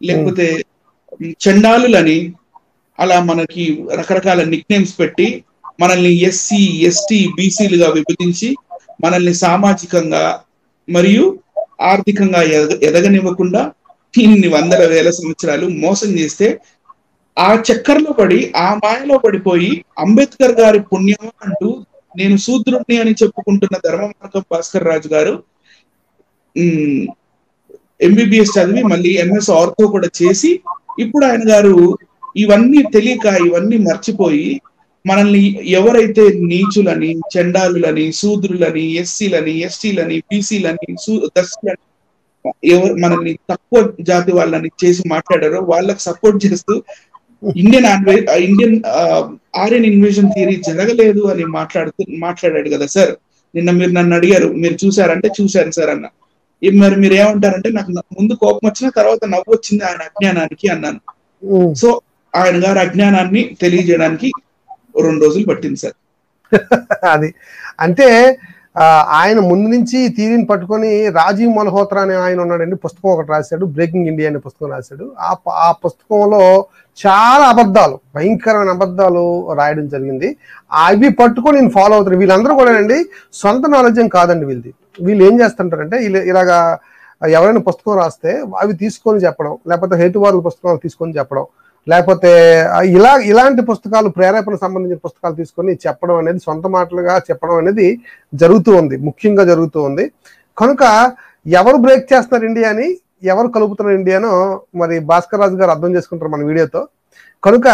లేకపోతే చండాలులని, అలా మనకి రకరకాల నిక్ నేమ్స్ పెట్టి మనల్ని ఎస్సీ ఎస్టీ బీసీలుగా విభజించి మనల్ని సామాజికంగా మరియు ఆర్థికంగా ఎదగనివ్వకుండా ఇన్ని వందల వేల సంవత్సరాలు మోసం చేస్తే, ఆ చక్కర్లో పడి ఆ మాయలో పడిపోయి అంబేద్కర్ గారి పుణ్యం అంటూ నేను శూద్రుణ్ణి అని చెప్పుకుంటున్న ధర్మమార్గం భాస్కర్ రాజు గారు ఎంబీబీఎస్ చదివి మళ్ళీ ఎంఎస్ ఆర్థో కూడా చేసి, ఇప్పుడు ఆయన గారు ఇవన్నీ తెలియక ఇవన్నీ మర్చిపోయి మనల్ని ఎవరైతే నీచులని, చండాలులని, శూద్రులని, ఎస్సీలని, ఎస్టీలని, బీసీలని, దస్యులని, ఎవరు మనల్ని తక్కువ జాతి వాళ్ళని చేసి మాట్లాడారో వాళ్ళకి సపోర్ట్ చేస్తూ ఇండియన్ ఆర్యన్ ఇన్వేజన్ థియరీ జరగలేదు అని మాట్లాడాడు కదా సార్. నిన్న మీరు నన్ను అడిగారు, మీరు చూసారంటే చూశాను సార్ అన్న. మరి మీరు ఏమంటారంటే, నాకు ముందు కోపం వచ్చిన తర్వాత నవ్వు వచ్చింది ఆయన అజ్ఞానానికి అన్నాను. సో ఆయన గారి అజ్ఞానాన్ని తెలియజేయడానికి 2 రోజులు పట్టింది సార్. అది అంటే ఆయన ముందు నుంచి థియరీని పట్టుకొని రాజీవ్ మల్హోత్రా అనే ఆయన ఉన్నాడండి, పుస్తకం ఒకటి రాశాడు, బ్రేకింగ్ ఇండియా అనే పుస్తకం రాశాడు. ఆ పుస్తకంలో చాలా అబద్ధాలు, భయంకరమైన అబద్ధాలు రాయడం జరిగింది. అవి పట్టుకొని నేను ఫాలో అవుతాను. వీళ్ళందరూ కూడా అండి సొంత నాలెడ్జ్ కాదండి వీళ్ళది. వీళ్ళు ఏం చేస్తుంటారంటే, ఇలాగా ఎవరైనా పుస్తకం రాస్తే అవి తీసుకొని చెప్పడం, లేకపోతే హేతువాదుల పుస్తకాలు తీసుకొని చెప్పడం, లేకపోతే ఇలాంటి పుస్తకాలు, ప్రేరేపణ సంబంధించిన పుస్తకాలు తీసుకొని చెప్పడం అనేది, సొంత మాటలుగా చెప్పడం అనేది జరుగుతూ ఉంది, ముఖ్యంగా జరుగుతూ ఉంది. కనుక ఎవరు బ్రేక్ చేస్తున్నారు ఇండియాని, ఎవరు కలుపుతున్నారు ఇండియానో మరి భాస్కర్ రాజు గారు అర్థం చేసుకుంటారు మన వీడియోతో. కనుక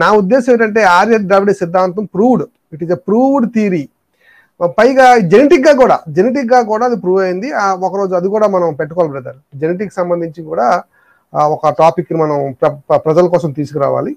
నా ఉద్దేశం ఏంటంటే, ఆర్య ద్రావిడ సిద్ధాంతం proved, it is a proved theory. పైగా జెనెటిక్ గా కూడా అది ప్రూవ్ అయింది. ఒకరోజు అది కూడా మనం పెట్టుకోవాలి బ్రదర్. జెనెటిక్ సంబంధించి కూడా ఒక టాపిక్ మనం ప్రజల కోసం తీసుకురావాలి.